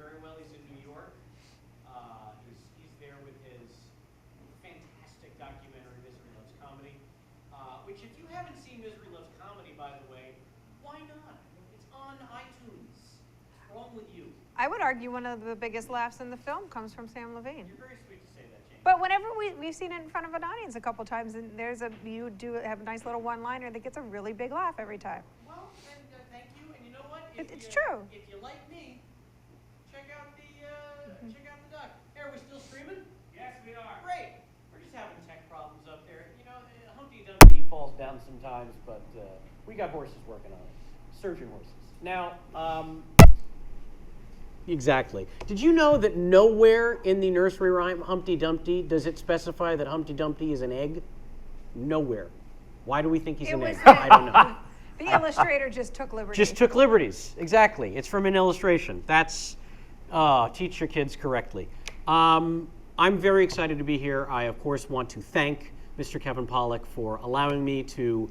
very well. He's in New York. He's there with his fantastic documentary, Misery Loves Comedy, which if you haven't seen Misery Loves Comedy, by the way, why not? It's on iTunes. What's wrong with you? I would argue one of the biggest laughs in the film comes from Samm Levine. You're very sweet to say that, Jamie. But whenever we've seen it in front of an audience a couple times, and you do have a nice little one-liner that gets a really big laugh every time. Well, and thank you. And you know what? It's true. If you like me, check out the doc. Hey, are we still streaming? Yes, we are. Great. We're just having tech problems up there. You know, Humpty Dumpty falls down sometimes, but we got horses working on it. Surgeon horses. Now, exactly. Did you know that nowhere in the nursery rhyme Humpty Dumpty does it specify that Humpty Dumpty is an egg? Nowhere. Why do we think he's an egg? I don't know. The illustrator just took liberties. Just took liberties. Exactly. It's from an illustration. That's teach your kids correctly. I'm very excited to be here. I, of course, want to thank Mr. Kevin Pollak for allowing me to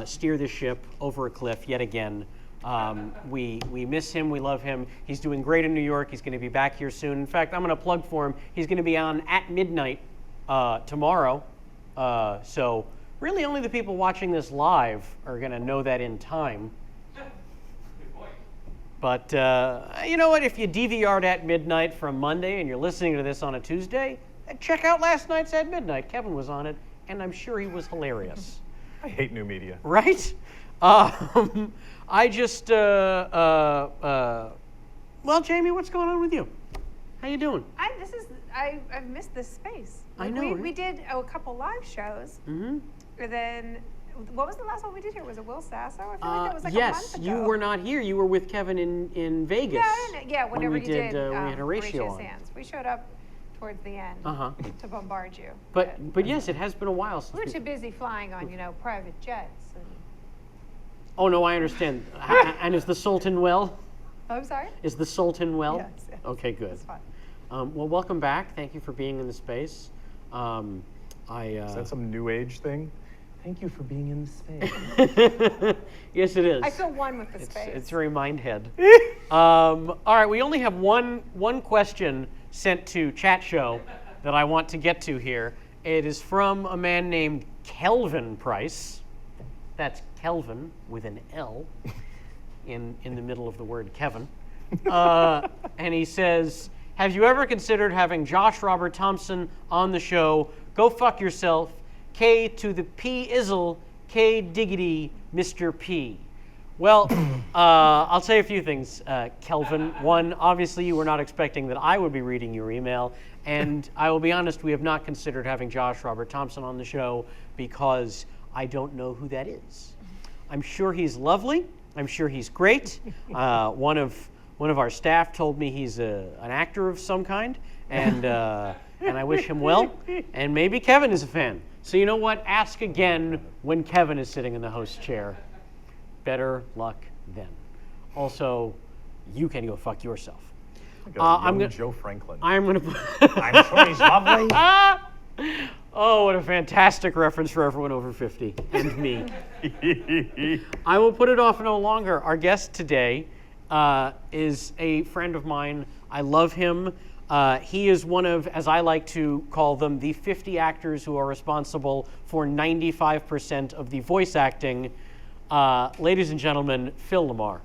steer this ship over a cliff yet again. We miss him. We love him. He's doing great in New York. He's going to be back here soon. In fact, I'm going to plug for him. He's going to be on at midnight tomorrow. So really only the people watching this live are going to know that in time. But you know what? If you DVR'd at midnight from Monday and you're listening to this on a Tuesday, check out last night's At Midnight. Kevin was on it, and I'm sure he was hilarious. I hate new media. Right? I just, well, Jamie, what's going on with you? How you doing? I've missed this space. I know. We did a couple live shows. Mm-hmm. And then, what was the last one we did here? Was it Will Sasso? I feel like that was like a month ago. Yes, you were not here. You were with Kevin in Vegas. Whenever we you did. We had Horatio on. Sands. We showed up towards the end to bombard you. But yes, it has been a while since we were too busy flying on private jets. Oh no, I understand. And is the Sultan well? Oh, I'm sorry? Is the Sultan well? Yes. Okay, good. It's fine. Well, welcome back. Thank you for being in the space. Is that some new age thing? Thank you for being in the space. Yes, it is. I feel one with the space. It's very mindhead. All right, we only have one question sent to Chat Show that I want to get to here. It is from a man named Kelvin Price. That's Kelvin with an L in the middle of the word Kevin. And he says, have you ever considered having Josh Robert Thompson on the show? Go fuck yourself. K to the P Izzle, K diggity, Mr. P. Well, I'll say a few things, Kelvin. One, obviously you were not expecting that I would be reading your email. And I will be honest, we have not considered having Josh Robert Thompson on the show because I don't know who that is. I'm sure he's lovely. I'm sure he's great. One of our staff told me he's an actor of some kind, and I wish him well. And maybe Kevin is a fan. So you know what? Ask again when Kevin is sitting in the host chair. Better luck then. Also, you can go fuck yourself. I'm gonna Joe Franklin. I'm gonna. I'm sure he's lovely. Oh, what a fantastic reference for everyone over 50 and me. I will put it off no longer. Our guest today is a friend of mine. I love him. He is one of, as I like to call them, the 50 actors who are responsible for 95% of the voice acting. Ladies and gentlemen, Phil LaMarr.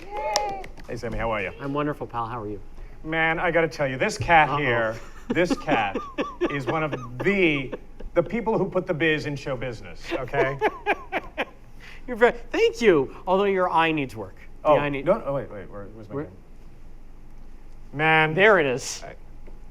Yay! Hey, Sammy, how are you? I'm wonderful, pal. How are you? Man, I got to tell you, this cat here, this cat is one of the people who put the biz in show business, okay? Thank you. Although your eye needs work. Oh, wait, where's my pen? Man. There it is.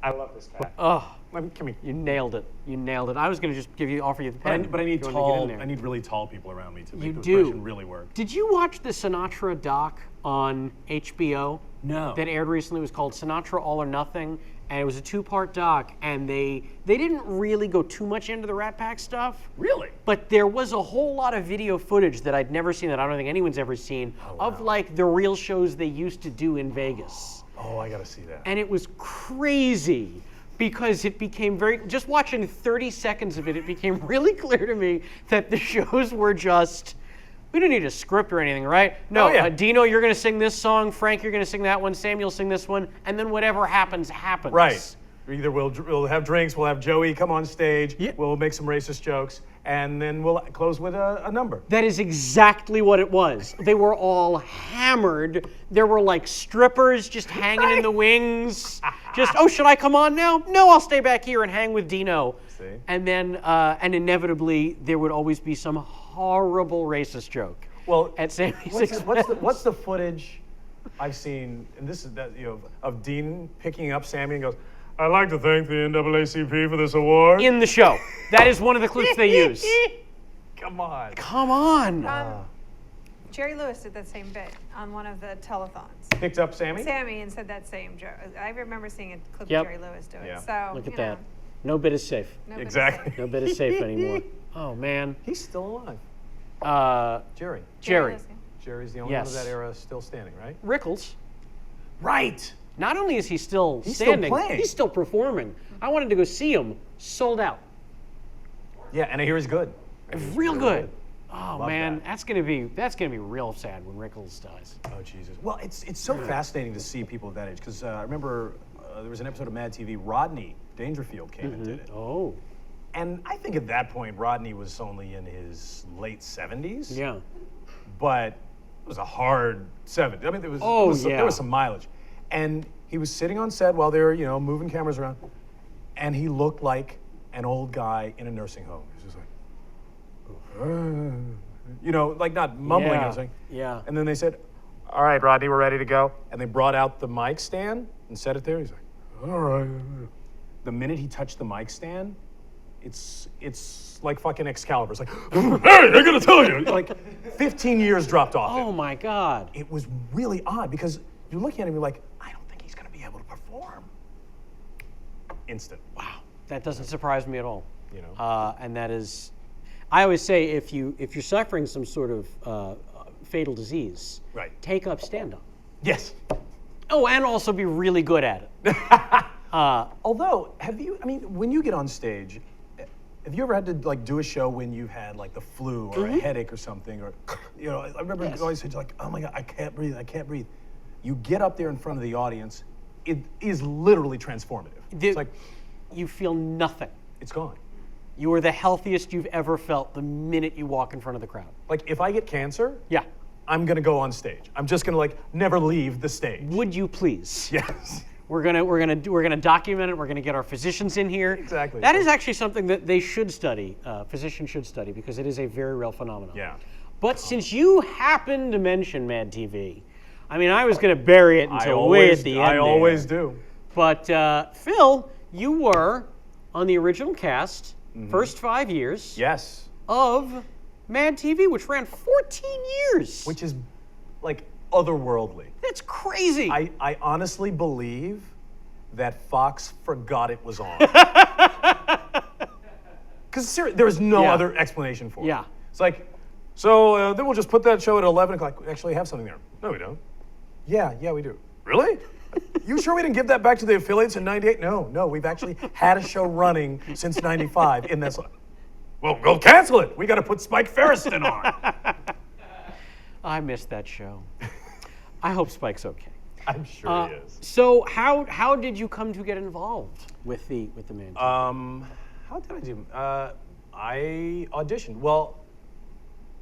I love this cat. Oh. Come here. You nailed it. You nailed it. I was going to just offer you the pen. But I need I need really tall people around me to make the impression really work. Did you watch the Sinatra doc on HBO? No. That aired recently. It was called Sinatra All or Nothing, and it was a 2-part doc, and they didn't really go too much into the Rat Pack stuff. Really? But there was a whole lot of video footage that I'd never seen, that I don't think anyone's ever seen, of like the real shows they used to do in Vegas. Oh, I gotta see that. And it was crazy. Because it became just watching 30 seconds of it, it became really clear to me that the shows were just We don't need a script or anything, right? No, Oh, yeah. Dino, you're going to sing this song. Frank, you're going to sing that one. Sam, you'll sing this one. And then whatever happens, happens. Right. Either we'll have drinks, we'll have Joey come on stage, Yeah. we'll make some racist jokes, and then we'll close with a number. That is exactly what it was. They were all hammered. There were like strippers just hanging in the wings. Just, oh, should I come on now? No, I'll stay back here and hang with Dino. See? And then, and inevitably, there would always be some horrible racist joke. Well, At Sammy's what's the footage I've seen, and this is that, of Dean picking up Sammy and goes, "I'd like to thank the NAACP for this award." in the show? That is one of the clips they use. Come on. Come on. Jerry Lewis did that same bit on one of the telethons. Picked up Sammy? Sammy and said that same joke. I remember seeing a clip Yep. of Jerry Lewis do it. Yeah. So Look at you that. know, No bit is safe. nobody's Exactly. No bit is safe anymore. Oh, man. He's still alive. Jerry. Jerry. Lewis, yeah. Jerry's the only Yes. one of that era still standing, right? Rickles. Right. Not only is he still He's still standing, playing. he's still performing. I wanted to go see him. Sold out. Yeah, and I hear he's good. I hear he's Real really good. Oh Love man, that. that's gonna be real sad when Rickles dies. Oh Jesus! Well, it's so fascinating to see people of that age because I remember there was an episode of MADtv. Rodney Dangerfield came and did it, Oh. and I think at that point Rodney was only in his late 70s. Yeah. But it was a hard 70s. I mean, there was yeah. there was some mileage, and he was sitting on set while they were moving cameras around, and he looked like an old guy in a nursing home. He was just like, like not mumbling Yeah, or something. yeah. And then they said, "All right, Rodney, we're ready to go." And they brought out the mic stand and set it there. He's like, "All right." The minute he touched the mic stand, it's like fucking Excalibur. It's like, "Hey, I gotta tell you!" Like 15 years dropped off Oh him. my God. It was really odd because you're looking at him, you're like, I don't think he's gonna be able to perform. Instant. Wow. That doesn't surprise me at all. You know. And that is, I always say if you're suffering some sort of fatal disease, Right. take up stand-up. Yes. Oh, and also be really good at it. Although, when you get on stage, have you ever had to like do a show when you had like the flu or a headache or something, or I remember Yes. always saying like, "Oh my God, I can't breathe, I can't breathe." You get up there in front of the audience, it is literally transformative. It's like You feel nothing. it's gone. You are the healthiest you've ever felt the minute you walk in front of the crowd. Like if I get cancer, Yeah. I'm gonna go on stage. I'm just gonna like never leave the stage. Would you please? Yes. We're gonna document it. We're gonna get our physicians in here. Exactly. That is actually something that they should study. Physicians should study because it is a very real phenomenon. Yeah. But since you happen to mention MADtv, I mean, I was gonna bury it until way at the end. I there. always do. But Phil, you were on the original cast, first 5 years Yes. of MADtv, which ran 14 years. Which is like otherworldly. That's crazy. I honestly believe that Fox forgot it was on. Because there was no Yeah. other explanation for it. Yeah. It's like, so then we'll just put that show at 11 o'clock. We actually have something there. No, we don't. Yeah, we do. Really? You sure we didn't give that back to the affiliates in 98? No, we've actually had a show running since 95 in this. Well, go cancel it. We got to put Spike Ferriston on. I missed that show. I hope Spike's okay. I'm sure he is. So how did you come to get involved with the MADtv? How did I do? I auditioned. Well,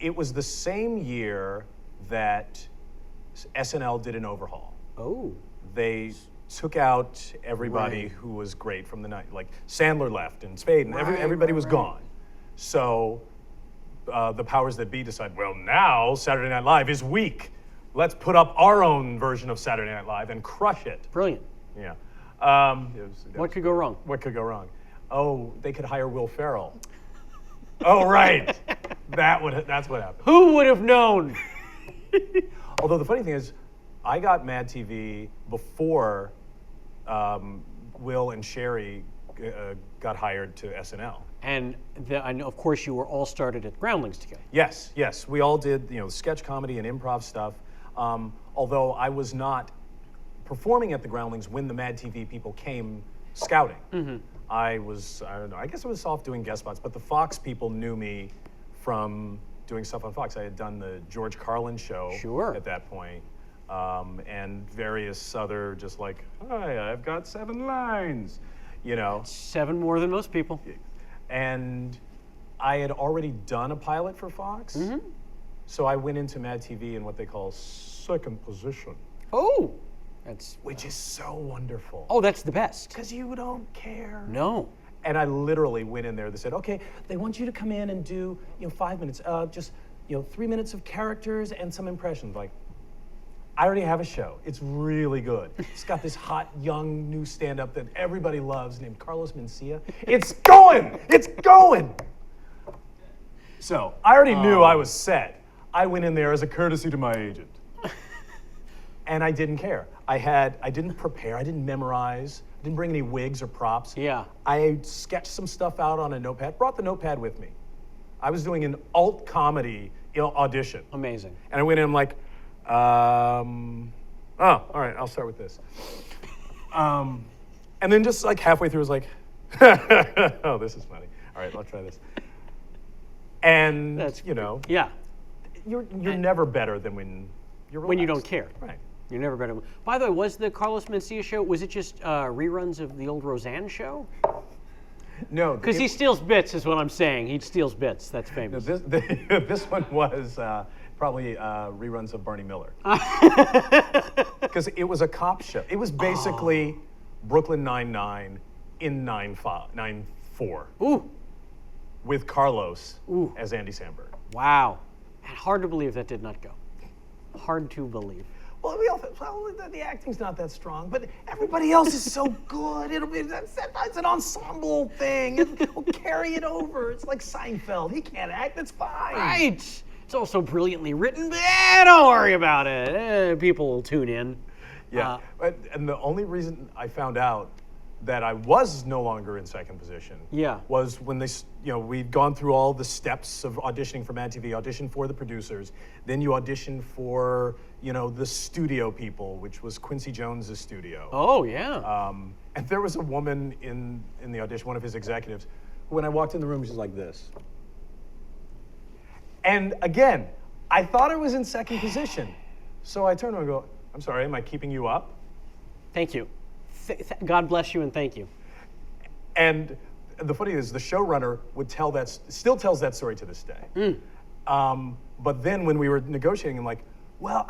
it was the same year that SNL did an overhaul. Oh. They took out everybody Right. who was great from the night. Like Sandler left and Spade, and everybody was right. gone. So the powers that be decide, well, now Saturday Night Live is weak. Let's put up our own version of Saturday Night Live and crush it. Brilliant. Yeah. What could go wrong? What could go wrong? Oh, they could hire Will Ferrell. Oh, right. That's what happened. Who would have known? Although the funny thing is, I got MADtv before Will and Sherry got hired to SNL. And of course you were all started at Groundlings together. Yes. We all did, sketch comedy and improv stuff. Although I was not performing at the Groundlings when the MADtv people came scouting. I don't know, I guess I was off doing guest spots, but the Fox people knew me from doing stuff on Fox. I had done the George Carlin show Sure. at that point, and various other just like, hi, I've got 7 lines, you know. 7 more than most people. And I had already done a pilot for Fox, so I went into MADtv in what they call second position, Oh, that's which is so wonderful. oh, that's the best. Because you don't care. No. And I literally went in there. They said, okay, they want you to come in and do, 5 minutes, just, 3 minutes of characters and some impressions. Like, I already have a show. It's really good. It's got this hot, young, new stand-up that everybody loves named Carlos Mencia. It's going! It's going! So, I already knew I was set. I went in there as a courtesy to my agent. And I didn't care. I didn't prepare, I didn't memorize, I didn't bring any wigs or props. Yeah. I sketched some stuff out on a notepad, brought the notepad with me. I was doing an alt comedy audition. Amazing. And I went in, I'm like, all right, I'll start with this. And then just like halfway through, I was like, oh, this is funny. All right, let's try this. And, That's yeah, you're never better than when you're relaxed. when you don't care. Right. You're never better. By the way, was the Carlos Mencia show, was it just reruns of the old Roseanne show? No. Because he steals bits is what I'm saying. He steals bits. That's famous. This one was probably reruns of Barney Miller. Because it was a cop show. It was basically Brooklyn Nine-Nine in 9-4 Ooh, with Carlos Ooh. as Andy Samberg. wow. Hard to believe that did not go. Hard to believe. Well, we all the acting's not that strong, but everybody else is so good. It's an ensemble thing. We'll carry it over. It's like Seinfeld. He can't act. It's fine. Right. It's also brilliantly written, but don't worry about it. People will tune in. Yeah. And the only reason I found out that I was no longer in second position was when we'd gone through all the steps of auditioning for MADtv, audition for the producers, then you audition for, the studio people, which was Quincy Jones's studio. Oh, yeah. And there was a woman in the audition, one of his executives, who when I walked in the room, she's like this. And again, I thought I was in second position. So I turned to her and go, I'm sorry, am I keeping you up? Thank you. God bless you and thank you. And the funny thing is, the showrunner still tells that story to this day. But then when we were negotiating, I'm like, well,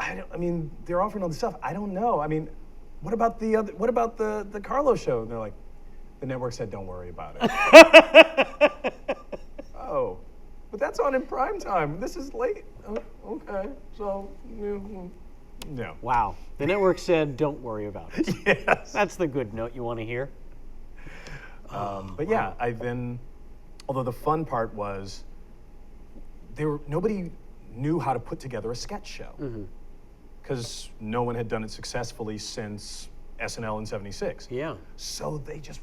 they're offering all this stuff. I don't know. What about the Carlos show? And they're like, the network said, don't worry about it. Oh, but that's on in prime time. This is late. Okay, so no. Wow. The network said, don't worry about it. Yes. That's the good note you want to hear. But yeah, although the fun part was, nobody knew how to put together a sketch show. Because no one had done it successfully since SNL in '76. Yeah. So they just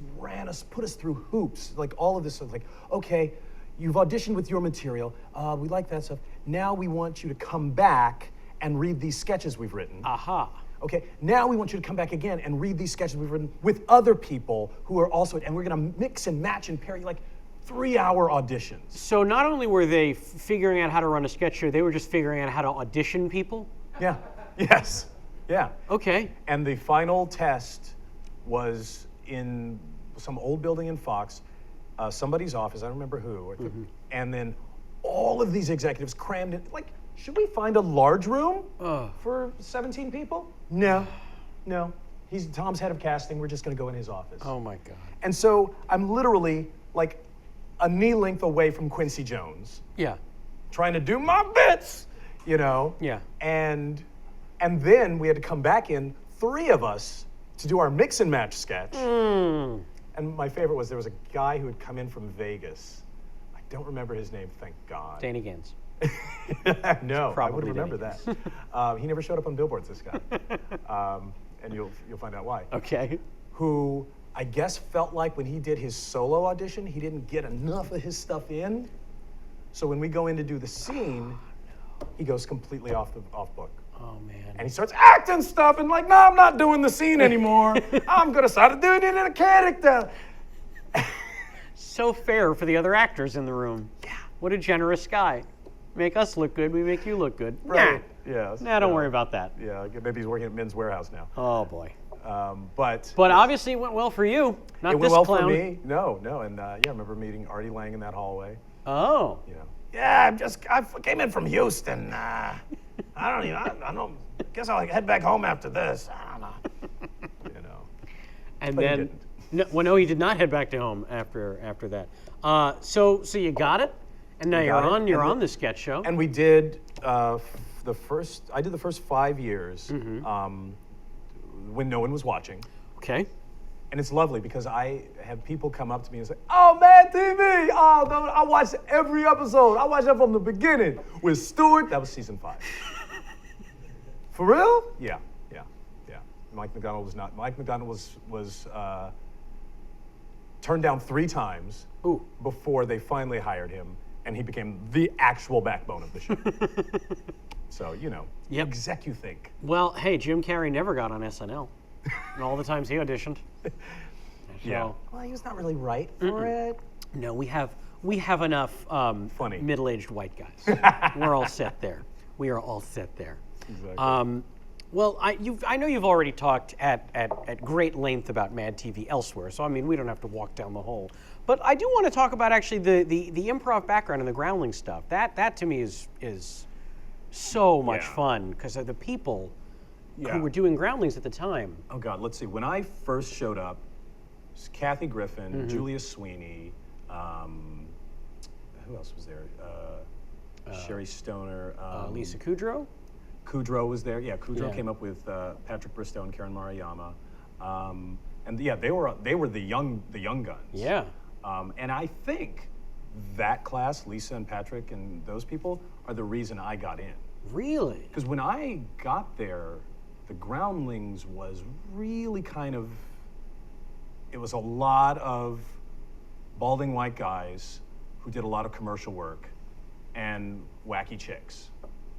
put us through hoops. Like all of this, like, okay, you've auditioned with your material. We like that stuff. Now we want you to come back and read these sketches we've written. Aha. Okay, now we want you to come back again and read these sketches we've written with other people who are also, and we're gonna mix and match and pair you, like 3-hour auditions. So not only were they figuring out how to run a sketch show, they were just figuring out how to audition people? Yeah, yes, yeah. Okay. And the final test was in some old building in Fox, somebody's office, I don't remember who, and then all of these executives crammed in, like, should we find a large room for 17 people? No. Tom's head of casting. We're just going to go in his office. Oh my God. And so I'm literally like a knee length away from Quincy Jones. Yeah. Trying to do my bits, Yeah. And then we had to come back in, 3 of us, to do our mix and match sketch. And my favorite was there was a guy who had come in from Vegas. I don't remember his name, thank God. Danny Gans. No, I would probably remember that. He never showed up on billboards, this guy. And you'll find out why. Okay. Who I guess felt like when he did his solo audition, he didn't get enough of his stuff in. So when we go in to do the scene, he goes completely off book. Oh man. And he starts acting stuff and like, no, I'm not doing the scene anymore. I'm gonna start doing it in a character. So fair for the other actors in the room. Yeah. What a generous guy. Make us look good, we make you look good. Right. Yes. Nah, don't worry about that. Yeah, maybe he's working at Men's Warehouse now. Oh boy. But obviously it went well for you. Not it went this well clown. for me. No, and yeah, I remember meeting Artie Lang in that hallway. Oh. You know. Yeah, I came in from Houston. I guess I'll head back home after this. I don't know. You know. And But he then, didn't. no, he did not head back to home after that. So you got it, and now you're on the sketch show. And we did I did the first 5 years when no one was watching. Okay. And it's lovely because I have people come up to me and say, "Oh, MADtv! Oh, no, I watched every episode. I watched that from the beginning with Stewart." That was season 5. For real? Yeah. Mike McDonald was not. Mike McDonald was turned down 3 times before they finally hired him, and he became the actual backbone of the show. So, Yep. exec you think. Well, hey, Jim Carrey never got on SNL, and all the times he auditioned. Yeah. Well, he was not really right for it. No, we have enough Funny. middle-aged white guys. We're all set there. We are all set there. Exactly. Well, I know you've already talked at great length about MADtv elsewhere, so I mean we don't have to walk down the hole. But I do want to talk about actually the improv background and the Groundlings stuff. That to me is so much fun because of the people who were doing Groundlings at the time. Oh God, let's see. When I first showed up, it was Kathy Griffin, Julia Sweeney, who else was there? Sherry Stoner, Lisa Kudrow. Kudrow was there. Yeah, Kudrow came up with Patrick Bristow and Karen Maruyama, and yeah, they were the young guns. Yeah. And I think that class, Lisa and Patrick and those people, are the reason I got in. Really? Because when I got there, the Groundlings was really it was a lot of balding white guys who did a lot of commercial work and wacky chicks.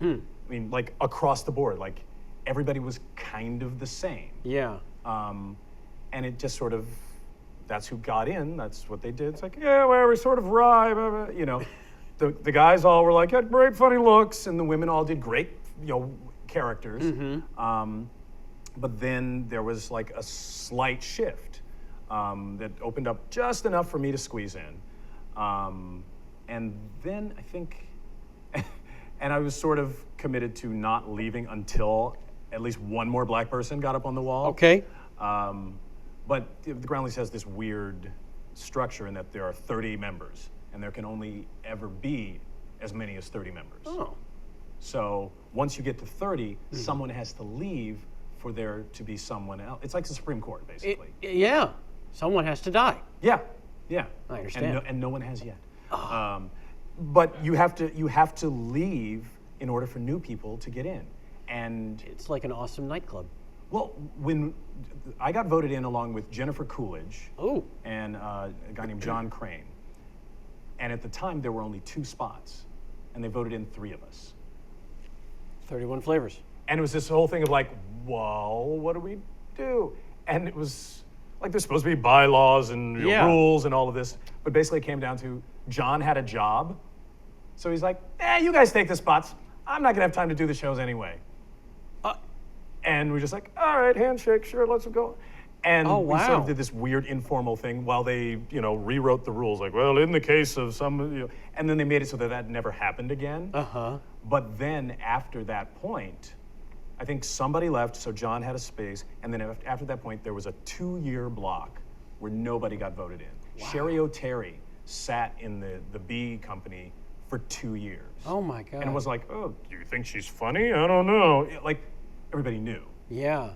I mean, like across the board, like everybody was kind of the same. Yeah. And it just sort of, that's who got in, that's what they did. It's like, yeah, well, we sort of rhyme, The guys all were like, had great funny looks, and the women all did great, characters. But then there was like a slight shift that opened up just enough for me to squeeze in. And then I think, and I was sort of committed to not leaving until at least one more black person got up on the wall. Okay. But the Groundlings has this weird structure in that there are 30 members, and there can only ever be as many as 30 members. Oh. So once you get to 30, someone has to leave for there to be someone else. It's like the Supreme Court, basically. Yeah. Someone has to die. Yeah. I understand. And no one has yet. But you have to leave in order for new people to get in. And It's like an awesome nightclub. well, when I got voted in along with Jennifer Coolidge Oh. and a guy named John Crane, and at the time there were only 2 spots, and they voted in 3 of us. 31 flavors. And it was this whole thing of like, well, what do we do? And it was like there's supposed to be bylaws and rules and all of this, but basically it came down to John had a job, so he's like, you guys take the spots. I'm not gonna have time to do the shows anyway. And we're just like, all right, handshake, sure, let's go. And we sort of did this weird informal thing while they, rewrote the rules. Like, well, in the case of some, and then they made it so that never happened again. But then after that point, I think somebody left, so John had a space, and then after that point, there was a 2-year block where nobody got voted in. Wow. Sherry O'Terry sat in the B company for 2 years. Oh my God. And it was like, oh, do you think she's funny? I don't know. Like, everybody knew. Yeah.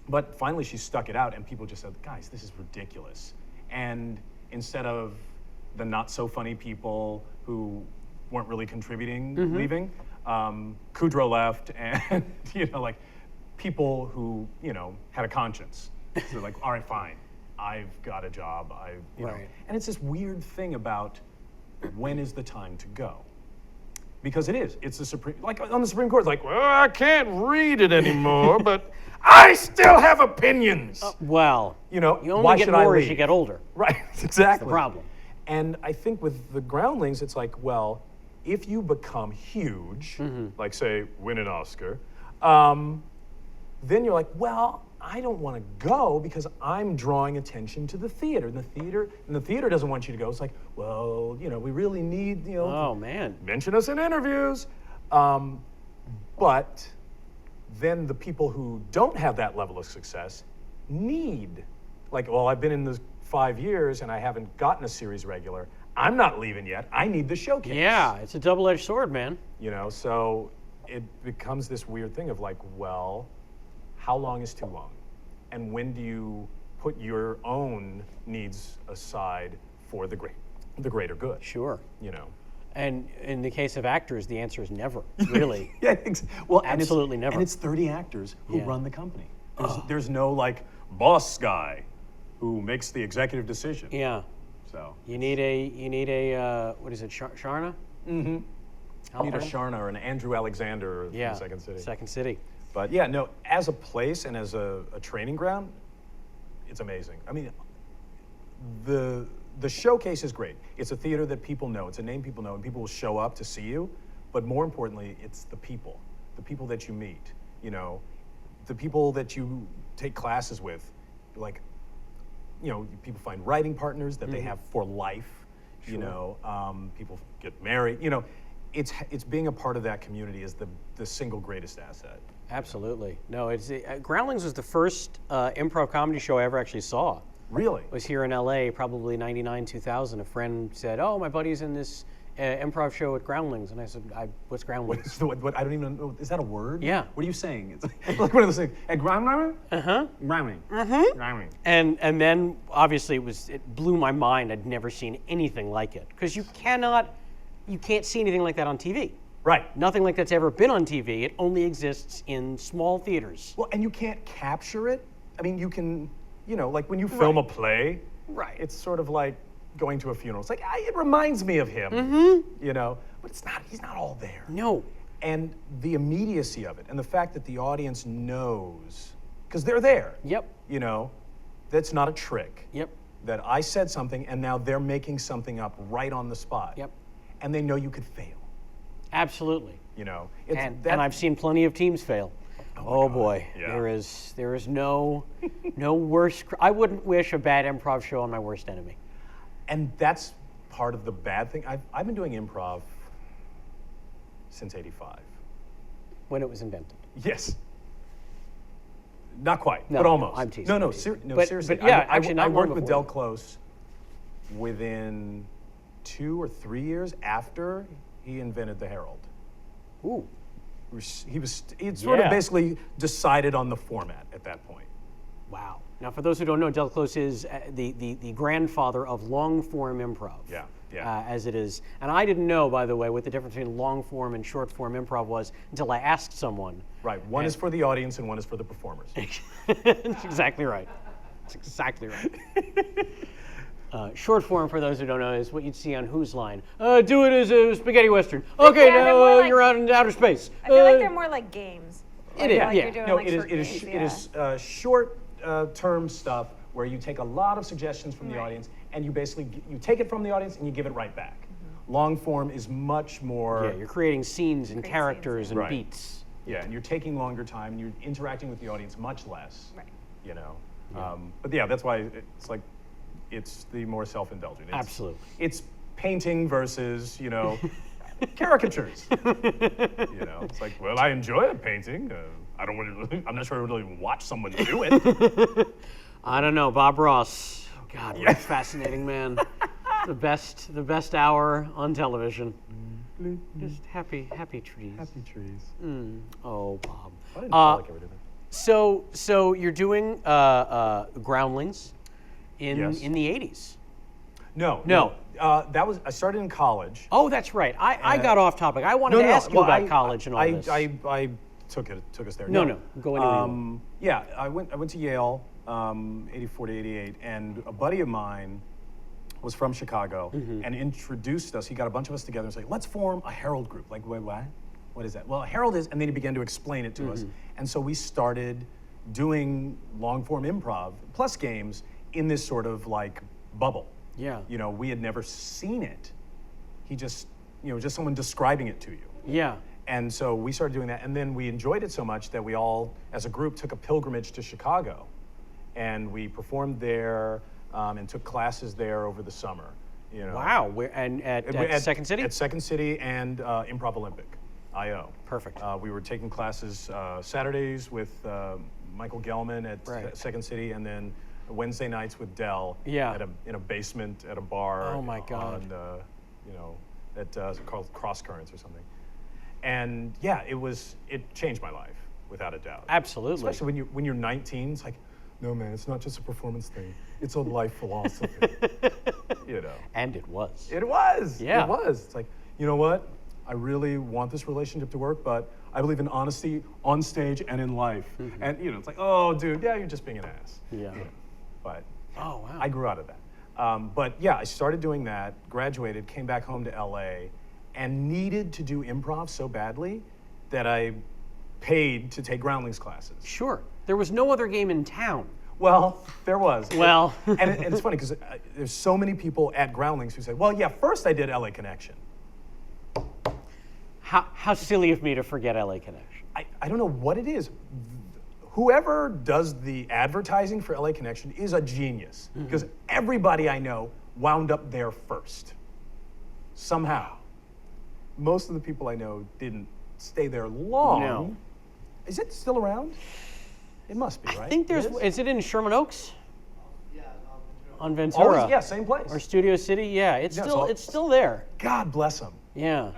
But finally she stuck it out, and people just said, guys, this is ridiculous. And instead of the not so funny people who weren't really contributing leaving, Kudrow left, and like people who had a conscience. So they're like, all right, fine, I've got a job. And it's this weird thing about when is the time to go. Because it's the Supreme, like on the Supreme Court, it's like, well, I can't read it anymore, but I still have opinions. Well, you only why get should more I as you leave? get older. Right, exactly. That's the problem. And I think with the Groundlings, it's like, well, if you become huge, like say win an Oscar, then you're like, well, I don't want to go because I'm drawing attention to the theater. And the theater doesn't want you to go. It's like, well, we really need, Oh, man. mention us in interviews. But then the people who don't have that level of success need, like, well, I've been in this 5 years and I haven't gotten a series regular. I'm not leaving yet. I need the showcase. Yeah, it's a double-edged sword, man. So it becomes this weird thing of like, well, how long is too long? And when do you put your own needs aside for the greater good? Sure. You know. And in the case of actors, the answer is never, really. Yeah, well, Absolutely never. And it's 30 actors who Yeah. run the company. There's no like boss guy who makes the executive decision. Yeah. So You need a what is it, Sharna? you need a Halpern? Sharna or an Andrew Alexander Yeah. in Second City. Second City. But yeah, no, as a place and as a training ground, it's amazing. I mean, the showcase is great. It's a theater that people know. It's a name people know, and people will show up to see you. But more importantly, it's the people that you meet. The people that you take classes with. Like, people find writing partners that they have for life. People get married. It's being a part of that community is the single greatest asset. Absolutely. No, it's Groundlings was the first improv comedy show I ever actually saw. Really? It was here in LA, probably 99, 2000. A friend said, "Oh, my buddy's in this improv show at Groundlings," and I said, "What's Groundlings?" What I don't even know. Is that a word? Yeah. What are you saying? It's like one of those things. At Groundlings? Grounding. Grounding. And then obviously it blew my mind. I'd never seen anything like it because you can't see anything like that on TV. Right. Nothing like that's ever been on TV. It only exists in small theaters. Well, and you can't capture it. I mean, you can, like when you film a play, Right. it's sort of like going to a funeral. It's like, it reminds me of him, but it's not, he's not all there. No. And the immediacy of it and the fact that the audience knows, because they're there. Yep. That's not a trick. Yep. That I said something and now they're making something up right on the spot. Yep. And they know you could fail. Absolutely. And I've seen plenty of teams fail. Oh boy, Yeah. there is no worse. I wouldn't wish a bad improv show on my worst enemy. And that's part of the bad thing. I've been doing improv since '85. When it was invented. Yes. Not quite, No, but almost. I'm teasing. No, I'm teasing. seriously. But yeah, I actually not I long worked with before. Del Close within 2 or 3 years after he invented the Herald. Ooh. He'd sort of Yeah. basically decided on the format at that point. Wow. Now, for those who don't know, Del Close is the grandfather of long-form improv. Yeah, yeah. As it is. And I didn't know, by the way, what the difference between long-form and short-form improv was until I asked someone. Right. One is for the audience and one is for the performers. That's exactly right. That's exactly right. Short form, for those who don't know, is what you'd see on Who's Line. Do it as a spaghetti western. Okay, Yeah, they're now more like- you're out in outer space. I feel like they're more like games. It is, Like yeah. You're doing No, like it short is games, short term stuff where you take a lot of suggestions from the Right. audience and you basically you take it from the audience and you give it right back. Long form is much more. Yeah, you're creating scenes and Create characters scenes, and Right. beats. Yeah, and you're taking longer time and you're interacting with the audience much less. Right. But yeah, that's why it's like it's the more self-indulgent. Absolutely. It's painting versus caricatures. It's like, well, I enjoy a painting. I don't want to. I'm not sure I would really watch someone do it. I don't know, Bob Ross. Oh, God, what a fascinating man. The best hour on television. Just happy trees. Happy trees. Oh, Bob. I didn't feel like I would do that. So you're doing Groundlings in Yes. the 80s. No. That was I started in college. Oh, that's right. I got off topic. I wanted to ask you well, about college and all this. I took us there. No, go anywhere you want. Yeah, I went to Yale, 84 to 88, and a buddy of mine was from Chicago and introduced us. He got a bunch of us together and said, "Let's form a Herald group." Like, wait, what? What is that? Well, a Herald is, and then he began to explain it to us. And so we started doing long-form improv plus games in this sort of like bubble. Yeah. We had never seen it. He just just someone describing it to you. Yeah. And so we started doing that, and then we enjoyed it so much that we all, as a group, took a pilgrimage to Chicago, and we performed there and took classes there over the summer. Wow. And at Second City? At Second City and Improv Olympic, IO. Perfect. We were taking classes Saturdays with Michael Gelman at Second City, and then Wednesday nights with Dell in a basement at a bar. Oh my God. Called Cross Currents or something. And yeah, it changed my life without a doubt. Absolutely. Especially when you're 19, it's like, no man, it's not just a performance thing. It's a life philosophy. And it was. It was. Yeah. It was. It's like, you know what? I really want this relationship to work, but I believe in honesty on stage and in life. Mm-hmm. And it's like, oh, dude, yeah, you're just being an ass. Yeah. But Oh, wow. I grew out of that. But yeah, I started doing that, graduated, came back home to LA, and needed to do improv so badly that I paid to take Groundlings classes. Sure. There was no other game in town. Well, there was. Well. and it's funny because there's so many people at Groundlings who say, well, yeah, first I did LA Connection. How silly of me to forget LA Connection. I don't know what it is. Whoever does the advertising for LA Connection is a genius, because everybody I know wound up there first. Somehow. Most of the people I know didn't stay there long. No. Is it still around? It must be, right? I think there's. It is? Is it in Sherman Oaks? Yeah, on Ventura. Always, yeah, same place. Or Studio City. Yeah, it's Yeah, still so- it's still there. God bless them. Yeah,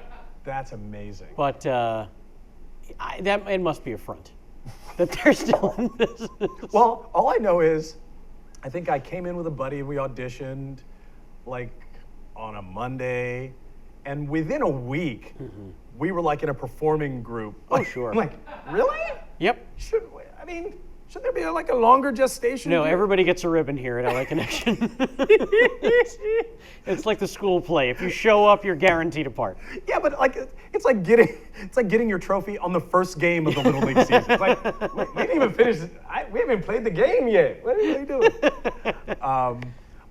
That's amazing. but it must be a front that they're still in business. Well, all I know is, I think I came in with a buddy and we auditioned, like, on a Monday, and within a week, we were like in a performing group. Oh, sure. I'm like, really? Yep. Should there be like a longer gestation? No, period? everybody gets a ribbon here at LA Connection. It's like the school play. If you show up, you're guaranteed a part. Yeah, but like it's like getting your trophy on the first game of the Little League season. It's like we didn't even finish. We haven't even played the game yet. What are you doing?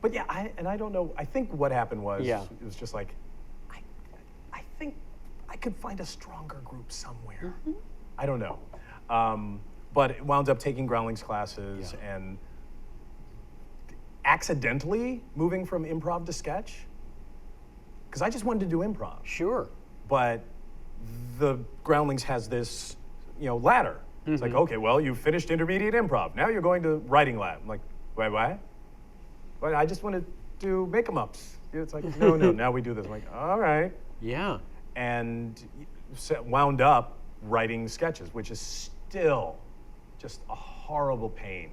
But yeah, I don't know. I think what happened was it was just like I think I could find a stronger group somewhere. I don't know. But it wound up taking Groundlings classes and accidentally moving from improv to sketch, because I just wanted to do improv. Sure. But the Groundlings has this, ladder. It's like, okay, well, you finished intermediate improv. Now you're going to writing lab. I'm like, wait, what? But I just want to do make-em-ups. It's like, no, now we do this. I'm like, all right. Yeah. And wound up writing sketches, which is still just a horrible pain.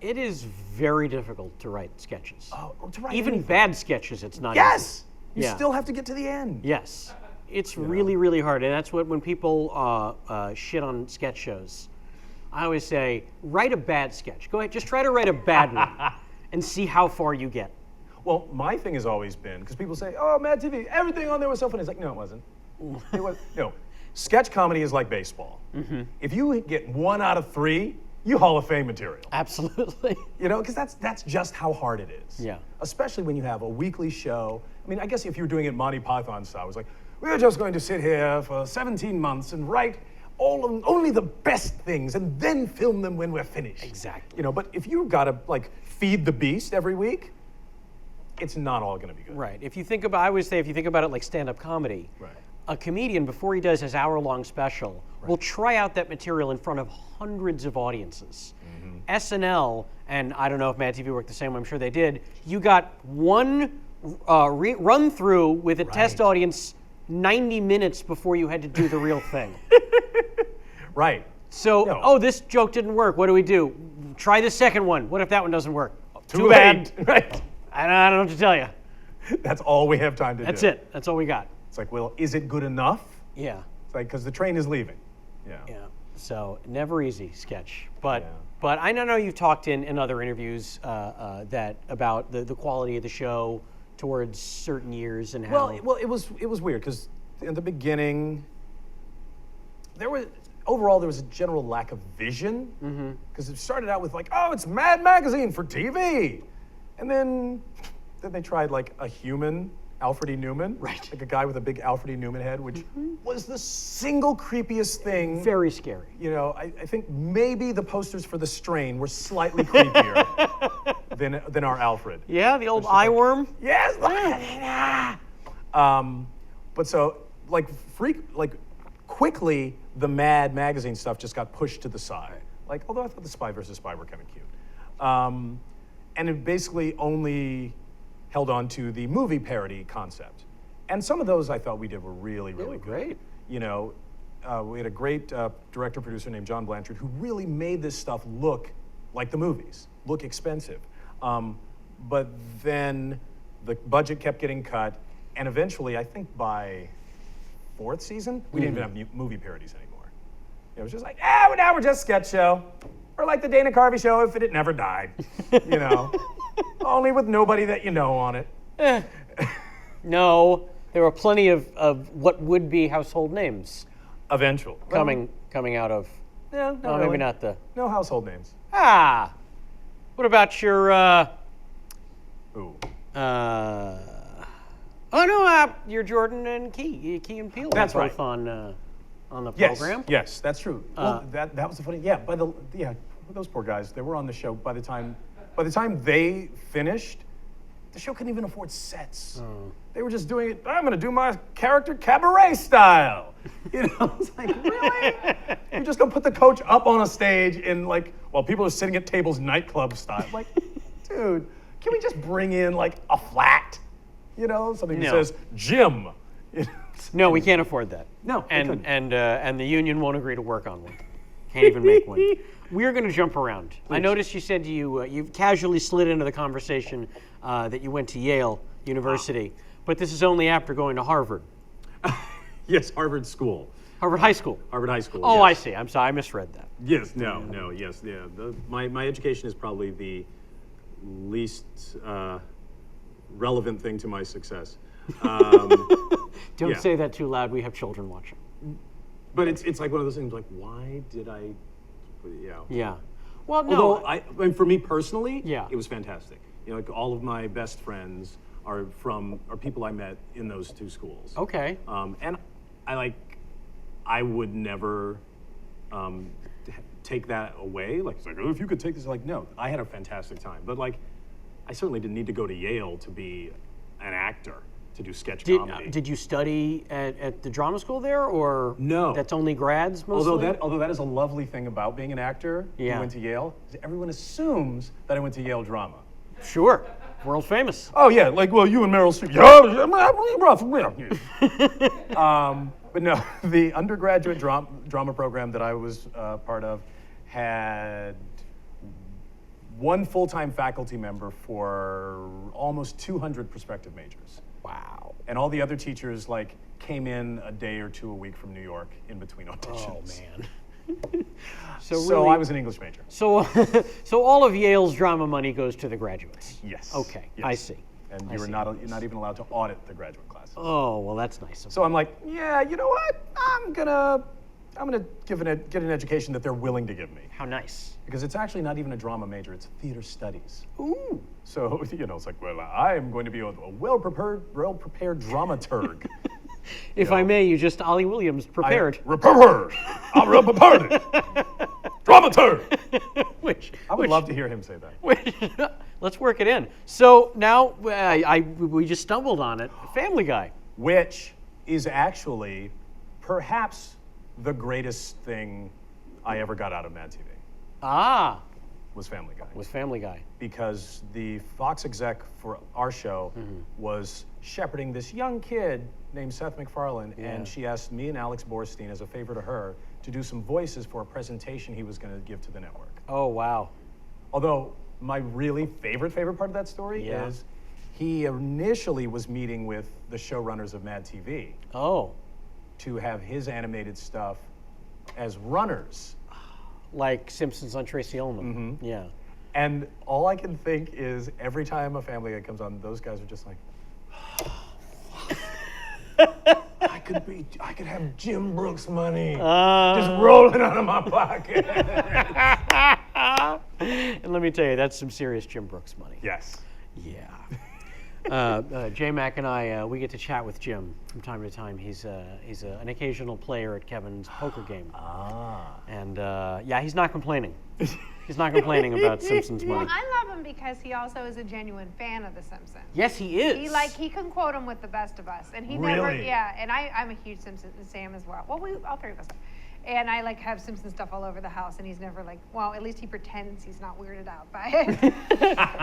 It is very difficult to write sketches. Oh, to write Even anything. bad sketches, it's not Yes! easy. You still have to get to the end. Yes. It's really, really hard. And that's when people shit on sketch shows. I always say, write a bad sketch. Go ahead, just try to write a bad one and see how far you get. Well, my thing has always been, because people say, oh, MADtv, everything on there was so funny. It's like, no, it wasn't. It was, sketch comedy is like baseball. If you get 1 out of 3, you Hall of Fame material. Absolutely. Because that's just how hard it is. Yeah. Especially when you have a weekly show. I mean, I guess if you're doing it Monty Python style, it's like, we're just going to sit here for 17 months and write only the best things and then film them when we're finished. Exactly. But if you've got to feed the beast every week, it's not all going to be good. Right. I always say, if you think about it like stand-up comedy, Right. a comedian, before he does his hour-long special, will try out that material in front of hundreds of audiences. SNL, and I don't know if MADtv worked the same way, I'm sure they did, you got one run-through with a test audience 90 minutes before you had to do the real thing. Right. So, this joke didn't work. What do we do? Try the second one. What if that one doesn't work? Too late. bad. Right. I don't know what to tell you. That's all we have time to do. That's it. That's all we got. It's like, well, is it good enough? Yeah. It's like, because the train is leaving. Yeah. Yeah. So never easy sketch, but Yeah. but I know you've talked in other interviews that about the quality of the show towards certain years and how. Well, it was weird because in the beginning, there was a general lack of vision because it started out with it's Mad Magazine for TV, and then they tried like a human Alfred E. Newman. Right. Like a guy with a big Alfred E. Newman head, which was the single creepiest thing. Very scary. You know, I think maybe the posters for The Strain were slightly creepier than our Alfred. Yeah, the old eye worm. Yes. But so quickly the Mad magazine stuff just got pushed to the side. Like, although I thought the Spy versus Spy were kind of cute, and it basically only held on to the movie parody concept. And some of those I thought we did were really, really good. Great. You know, we had a great director producer named John Blanchard who really made this stuff look like the movies, look expensive. But then the budget kept getting cut, and eventually, I think by fourth season, we didn't even have movie parodies anymore. It was just like, now we're just sketch show. Or like the Dana Carvey show if it had never died, you know. Only with nobody that you know on it. No, there were plenty of what would be household names Eventual. coming out of. Yeah, No, maybe not the. No household names. What about your? Ooh. Your Jordan and Key and Peele. That's both right. on the Yes, program. yes, that's true. Well, that was the funny. Yeah, those poor guys. They were on the show by the time they finished. The show couldn't even afford sets. They were just doing it. I'm going to do my character cabaret style. You know, it's like, really? You're just going to put the coach up on a stage and while people are sitting at tables, nightclub style. Like, dude, can we just bring in a flat? You know, something that says Jim. You know? No, we can't afford that. No, we couldn't. And the union won't agree to work on one. Can't even make one. We're going to jump around. Please. I noticed you said you casually slid into the conversation that you went to Yale University, but this is only after going to Harvard. Yes, Harvard School. Harvard High School. Harvard High School. Oh, yes. I see. I'm sorry, I misread that. Yes, yes, yeah. My education is probably the least relevant thing to my success. Don't say that too loud. We have children watching. But it's like one of those things. Like, why did I? Yeah. Yeah. Well, no. Although for me personally, Yeah. it was fantastic. You know, like all of my best friends are people I met in those two schools. Okay. And I would never take that away. Like, it's like, oh, if you could take this, no, I had a fantastic time. But I certainly didn't need to go to Yale to be an actor, to do sketch comedy. Did you study at the drama school there, or No. That's only grads mostly? Although that is a lovely thing about being an actor who went to Yale, is everyone assumes that I went to Yale drama. Sure, world famous. Oh yeah, you and Meryl Streep. But no, the undergraduate drama program that I was part of had one full-time faculty member for almost 200 prospective majors. Wow. And all the other teachers came in a day or two a week from New York in between auditions. Oh man. So I was an English major. So all of Yale's drama money goes to the graduates. Yes. Okay, Yes. I see. And you're not even allowed to audit the graduate classes. Oh well, that's nice. So I'm like, yeah, you know what? I'm gonna get an education that they're willing to give me. How nice. Because it's actually not even a drama major, it's theater studies. Ooh. So, it's like, well, I'm going to be a well-prepared dramaturg. If I may, you just Ollie Williams prepared. I'm real prepared. Dramaturg. I would love to hear him say that. Let's work it in. So now we just stumbled on it. Family Guy. Which is actually perhaps the greatest thing I ever got out of MADtv. Was Family Guy. Was Family Guy. Because the Fox exec for our show was shepherding this young kid named Seth MacFarlane, and she asked me and Alex Borstein, as a favor to her, to do some voices for a presentation he was going to give to the network. Oh, wow. Although my really favorite part of that story is he initially was meeting with the showrunners of MADtv to have his animated stuff as runners. Like Simpsons on Tracy Ullman. Yeah. And all I can think is every time a Family Guy comes on, those guys are just like, I could have Jim Brooks money just rolling out of my pocket. And let me tell you, that's some serious Jim Brooks money. Yes. Yeah. J-Mac and I, we get to chat with Jim from time to time. He's an occasional player at Kevin's poker game. And yeah, he's not complaining. He's not complaining about Simpsons money. Well, I love him because he also is a genuine fan of The Simpsons. Yes, he is. He can quote him with the best of us, and he Really? and I'm a huge Simpsons, and Sam as well. Well, all three of us are. And I have Simpsons stuff all over the house, and he's never well, at least he pretends he's not weirded out by it.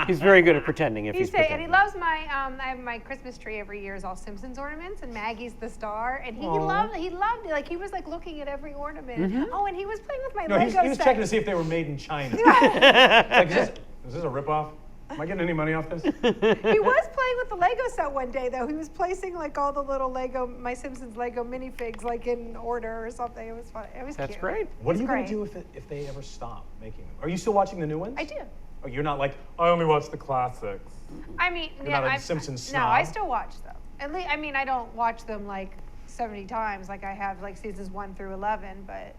He's very good at pretending if he's pretending. And he loves I have my Christmas tree every year is all Simpsons ornaments, and Maggie's the star, and he loved it. Like he was looking at every ornament. Oh, and he was playing with my Lego set. He was checking to see if they were made in China. Like, is this a ripoff? Am I getting any money off this? He was playing with the Lego set one day, though. He was placing all the little my Simpsons Lego minifigs in order or something. It was fun. It was That's cute. great. What are you going to do if they ever stop making them? Are you still watching the new ones? I do. Oh, you're not I only watch the classics. I mean, You're not a Simpsons snob? No, I still watch them. I don't watch them 70 times like I have seasons 1 through 11, but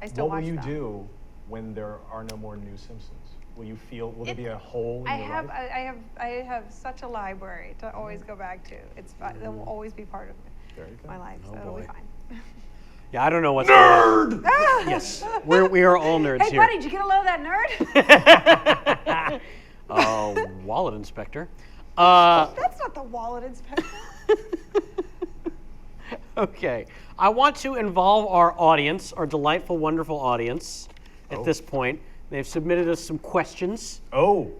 I still watch them. What will you do when there are no more new Simpsons? Will there be a hole in your life? I have such a library to always go back to. It's fun. It will always be part of my life, so it'll be fine. Yeah, I don't know what's Nerd! Yes, we are all nerds Hey, here. buddy, did you get a load of that nerd? Wallet inspector. That's not the wallet inspector. Okay, I want to involve our audience, our delightful, wonderful audience, at this point. They've submitted us some questions. Oh,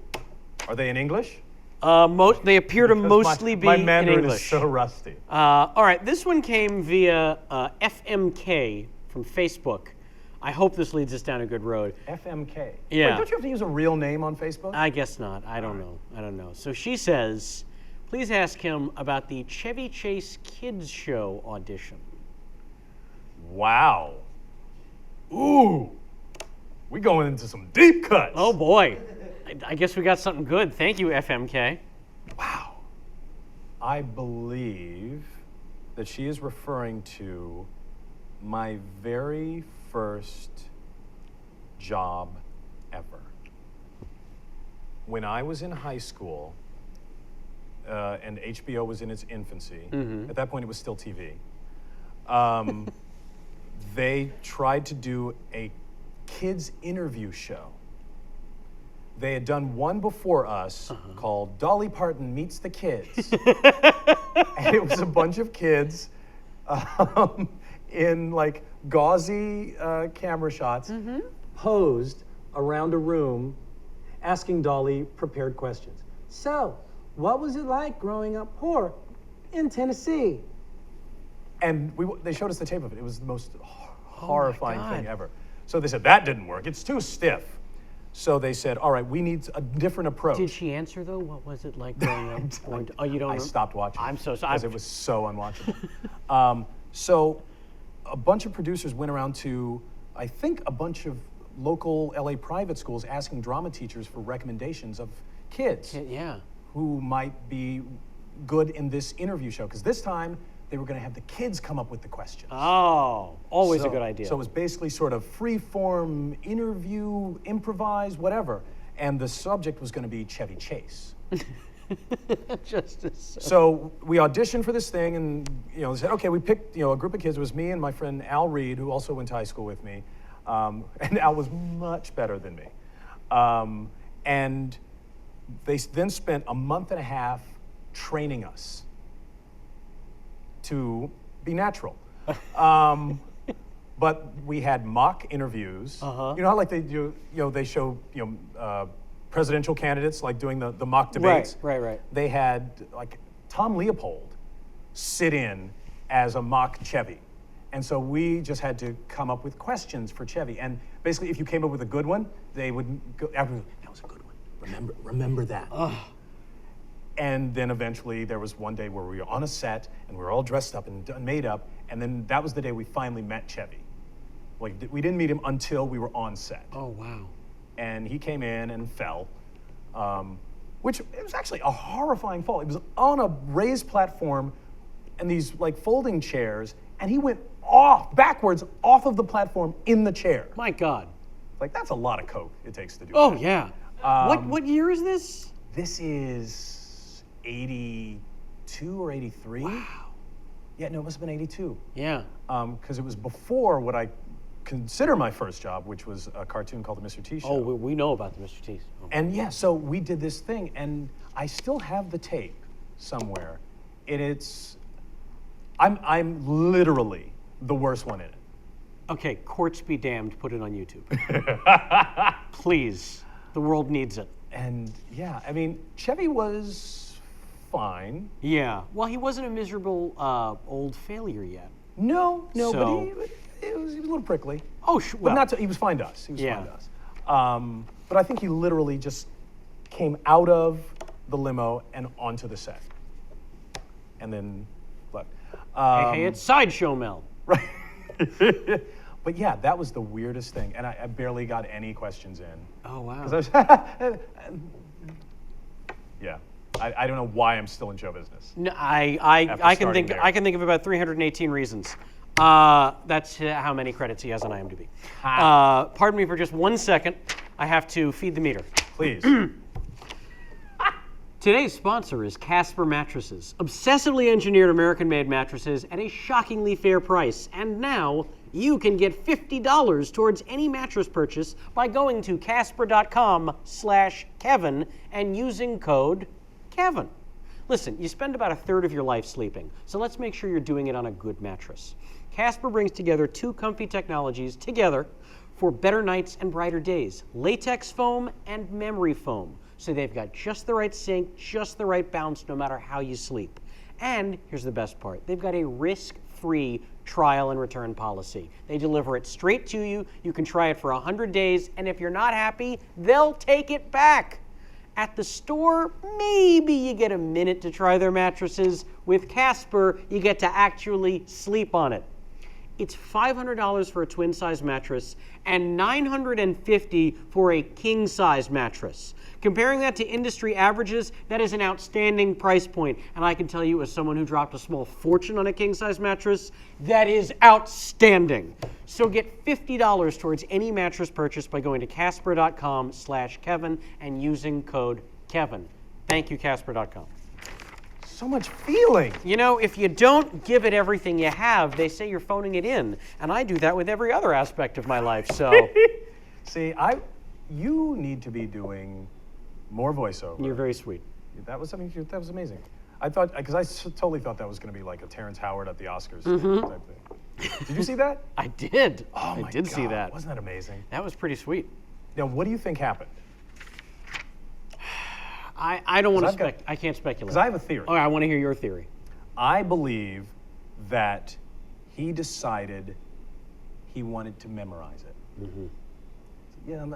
are they in English? They appear to mostly be my in Mandarin English. is so rusty. All right, this one came via FMK from Facebook. I hope this leads us down a good road. FMK. Yeah. Wait, don't you have to use a real name on Facebook? I guess not. I don't know. So she says, please ask him about the Chevy Chase Kids Show audition. Wow. Ooh. We going into some deep cuts. Oh boy. I guess we got something good. Thank you, FMK. Wow. I believe that she is referring to my very first job ever. When I was in high school, and HBO was in its infancy, at that point it was still TV, they tried to do a kids interview show. They had done one before us called Dolly Parton Meets the Kids. And it was a bunch of kids in gauzy camera shots posed around a room asking Dolly prepared questions. So, what was it like growing up poor in Tennessee? And they showed us the tape of it. It was the most horrifying thing ever. So they said, that didn't work. It's too stiff. So they said, all right, we need a different approach. Did she answer, though? What was it like growing up? Oh, you don't I stopped watching. I'm so sorry. Because it was so unwatchable. So a bunch of producers went around to, I think, a bunch of local LA private schools asking drama teachers for recommendations of kids who might be good in this interview show. Because this time, they were going to have the kids come up with the questions. Oh, always a good idea. So it was basically sort of free-form interview, improvise, whatever. And the subject was going to be Chevy Chase. So we auditioned for this thing, and they said, okay, we picked a group of kids. It was me and my friend Al Reed, who also went to high school with me. And Al was much better than me. And they then spent a month and a half training us to be natural. But we had mock interviews. You know how they do, they show, presidential candidates doing the mock debates? Right. They had Tom Leopold sit in as a mock Chevy. And so we just had to come up with questions for Chevy. And basically, if you came up with a good one, they would go, that was a good one. Remember that. And then eventually there was one day where we were on a set and we were all dressed up and made up. And then that was the day we finally met Chevy. We didn't meet him until we were on set. Oh, wow. And he came in and fell, which it was actually a horrifying fall. He was on a raised platform and these folding chairs, and he went backwards off of the platform in the chair. My God. That's a lot of coke it takes to do Oh, that. yeah. What year is this? This is 82 or 83. Wow. Yeah, no, it must have been 82. Yeah. Because it was before what I consider my first job, which was a cartoon called the Mr. T Show. Oh, we know about the Mr. T's. Oh. And yeah, so we did this thing, and I still have the tape somewhere. I'm literally the worst one in it. Okay, courts be damned, put it on YouTube. Please, the world needs it. And yeah, I mean, Chevy was fine. Yeah, well, he wasn't a miserable old failure yet. No, So- but he was a little prickly. Oh, But he was fine to us. He was Yeah. fine to us. But I think he literally just came out of the limo and onto the set. And then left. Hey, it's Sideshow Mel. Right. But yeah, that was the weirdest thing. And I barely got any questions in. Oh, wow. 'Cause I was yeah. I don't know why I'm still in show business. No, I can starting think there. I can think of about 318 reasons. That's how many credits he has on IMDb. Pardon me for just 1 second. I have to feed the meter. Please. Today's sponsor is Casper Mattresses, obsessively engineered American-made mattresses at a shockingly fair price. And now you can get $50 towards any mattress purchase by going to casper.com/Kevin and using code Kevin. Listen, you spend about a third of your life sleeping, so let's make sure you're doing it on a good mattress. Casper brings together two comfy technologies together for better nights and brighter days: latex foam and memory foam. So they've got just the right sink, just the right bounce, no matter how you sleep. And here's the best part: they've got a risk-free trial and return policy. They deliver it straight to you. You can try it for 100 days, and if you're not happy, they'll take it back. At the store, maybe you get a minute to try their mattresses. With Casper, you get to actually sleep on it. It's $500 for a twin-size mattress and $950 for a king-size mattress. Comparing that to industry averages, that is an outstanding price point. And I can tell you, as someone who dropped a small fortune on a king-size mattress, that is outstanding. So get $50 towards any mattress purchase by going to casper.com/Kevin and using code Kevin. Thank you, casper.com. So much feeling. You know, if you don't give it everything you have, they say you're phoning it in. And I do that with every other aspect of my life, so. See, you need to be doing more voiceover. You're very sweet. That was amazing. I thought, because totally thought that was going to be like a Terrence Howard at the Oscars type thing. Did you see that? I did. Oh my I did see God. that. Wasn't that amazing? That was pretty sweet. Now, what do you think happened? I don't want to I've got- I can't speculate. Because I have a theory. Okay, I want to hear your theory. I believe that he decided he wanted to memorize it. Mm-hmm. Yeah,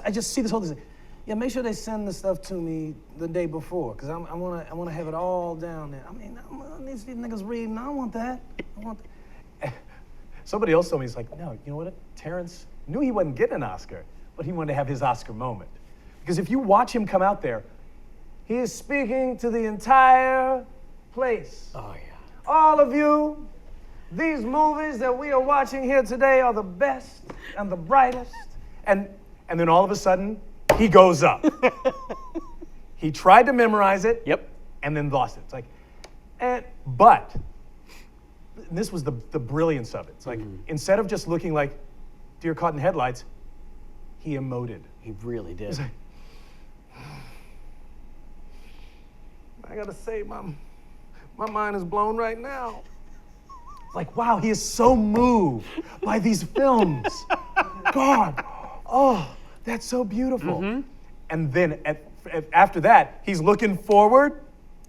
I just see this whole thing. Yeah, make sure they send the stuff to me the day before, because I want to have it all down there. I mean, I need to see niggas reading. I don't want that. I want. Somebody else told me, he's like, no, you know what? Terrence knew he wasn't getting an Oscar, but he wanted to have his Oscar moment. Because if you watch him come out there, he is speaking to the entire place. Oh, yeah. All of you, these movies that we are watching here today are the best and the brightest. And then all of a sudden, he goes up. He tried to memorize it. Yep. And then lost it. It's like, but this was the brilliance of it. It's like, instead of just looking like deer caught in headlights, he emoted. He really did. He's like, I gotta say, my mind is blown right now. Like, wow, he is so moved by these films. God, oh, that's so beautiful. And then after that, he's looking forward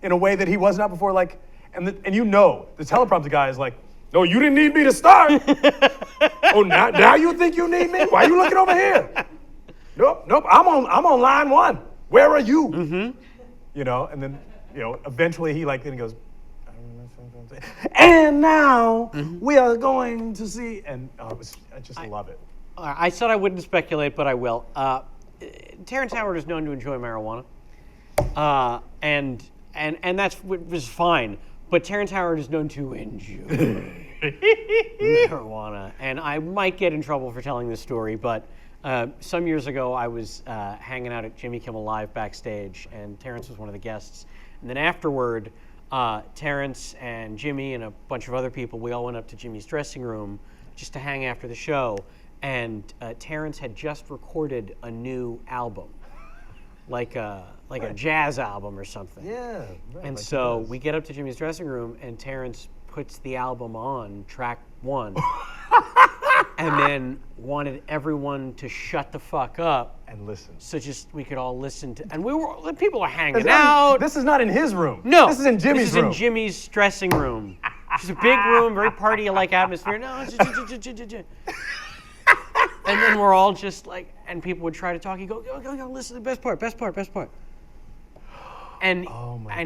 in a way that he was not before. Like, and you know, the teleprompter guy is like, no, you didn't need me to start. Oh, now you think you need me? Why are you looking over here? Nope, I'm on line one. Where are you? You know, and then, you know, eventually then he goes, and now we are going to see, and I just love it. I said I wouldn't speculate, but I will. Terrence Howard is known to enjoy marijuana, and that's was fine. But Terrence Howard is known to enjoy marijuana, and I might get in trouble for telling this story, but some years ago I was hanging out at Jimmy Kimmel Live backstage, and Terrence was one of the guests, And then afterward, Terrence and Jimmy and a bunch of other people, we all went up to Jimmy's dressing room just to hang after the show. And Terrence had just recorded a new album, like a jazz album or something. Yeah. Right, And like so he does. we get up to Jimmy's dressing room, and Terrence puts the album on, track 1, and then wanted everyone to shut the fuck up, and listen. so just we could all listen to. And people are hanging out. This is not in his room. No, This is in Jimmy's room. This is in Jimmy's dressing room. It's a big room, very party-like atmosphere. No, and then we're all just like, and people would try to talk. He'd go, go, listen to the best part. And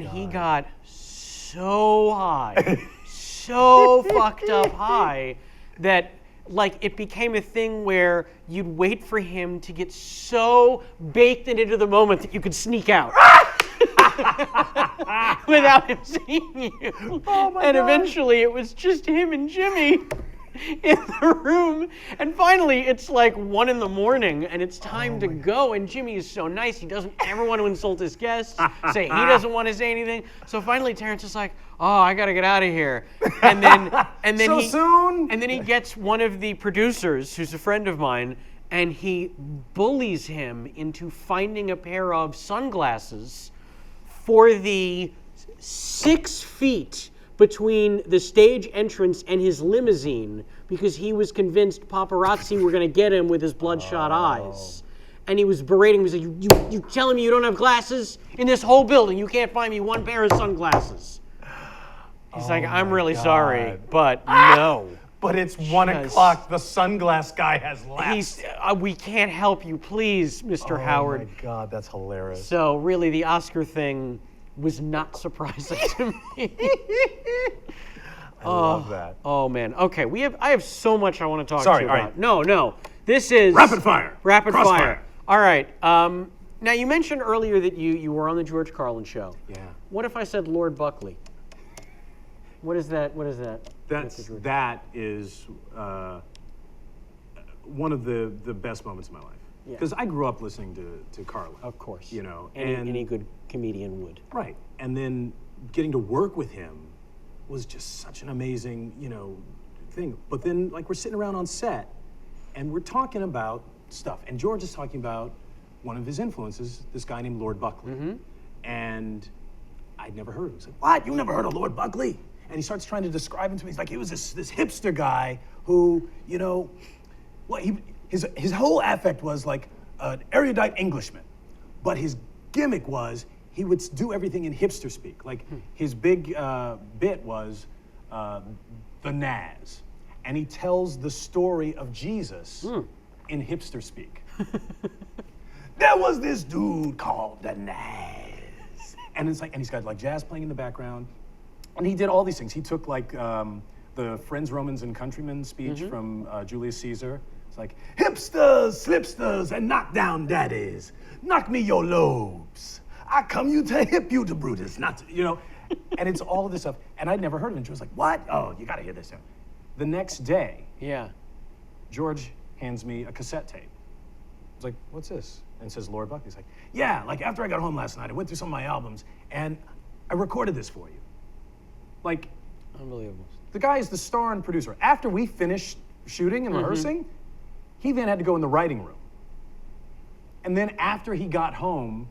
he got so high, so fucked up high, that like it became a thing where you'd wait for him to get so baked into the moment that you could sneak out. Without him seeing you. And eventually it was just him and Jimmy in the room. And finally it's like 1 a.m. and it's time to go. And Jimmy is so nice. He doesn't ever want to insult his guests. He doesn't want to say anything. So finally Terrence is like, oh, I got to get out of here. And then So soon? And then he gets one of the producers, who's a friend of mine, and he bullies him into finding a pair of sunglasses for the 6 feet between the stage entrance and his limousine, because he was convinced paparazzi were going to get him with his bloodshot eyes. And he was berating him. He said, you telling me you don't have glasses? In this whole building, you can't find me one pair of sunglasses. He's like, I'm really sorry, but no. But it's 1 o'clock. The sunglass guy has left. We can't help you, please, Mr. Howard. Oh my God, that's hilarious. So really, the Oscar thing was not surprising to me. I love that. Oh man. Okay, I have so much I want to talk to Sorry, you all about. right. No. This is Rapid fire. Rapid Crossfire. fire. All right. Now you mentioned earlier that you were on the George Carlin show. Yeah. What if I said Lord Buckley? What is that? That is one of the best moments of my life. Yeah. Because I grew up listening to Carlin. Of course. You know, any good comedian would. right. And then getting to work with him was just such an amazing, thing. But then, like, we're sitting around on set, and we're talking about stuff. And George is talking about one of his influences, this guy named Lord Buckley. Mm-hmm. And I'd never heard of him. He's like, what? You never heard of Lord Buckley? And he starts trying to describe him to me. He's like, he was this hipster guy who, his whole affect was like an erudite Englishman. But his gimmick was he would do everything in hipster speak. Like his big bit was the Naz. And he tells the story of Jesus in hipster speak. There was this dude called the Naz. And it's like, and he's got like jazz playing in the background. And he did all these things. He took like the Friends, Romans, and Countrymen speech from Julius Caesar. It's like, hipsters, slipsters, and knockdown daddies, knock me your lobes. I come you to hip you to Brutus, not to, and it's all of this stuff. And I'd never heard of it. And George was like, what? Oh, you gotta hear this. The next day, Yeah. George hands me a cassette tape. I was like, what's this? And it says Lord Buckley. He's like, yeah, like after I got home last night, I went through some of my albums and I recorded this for you. Like, Unbelievable. the guy is the star and producer. After we finished shooting and rehearsing, he then had to go in the writing room. And then after he got home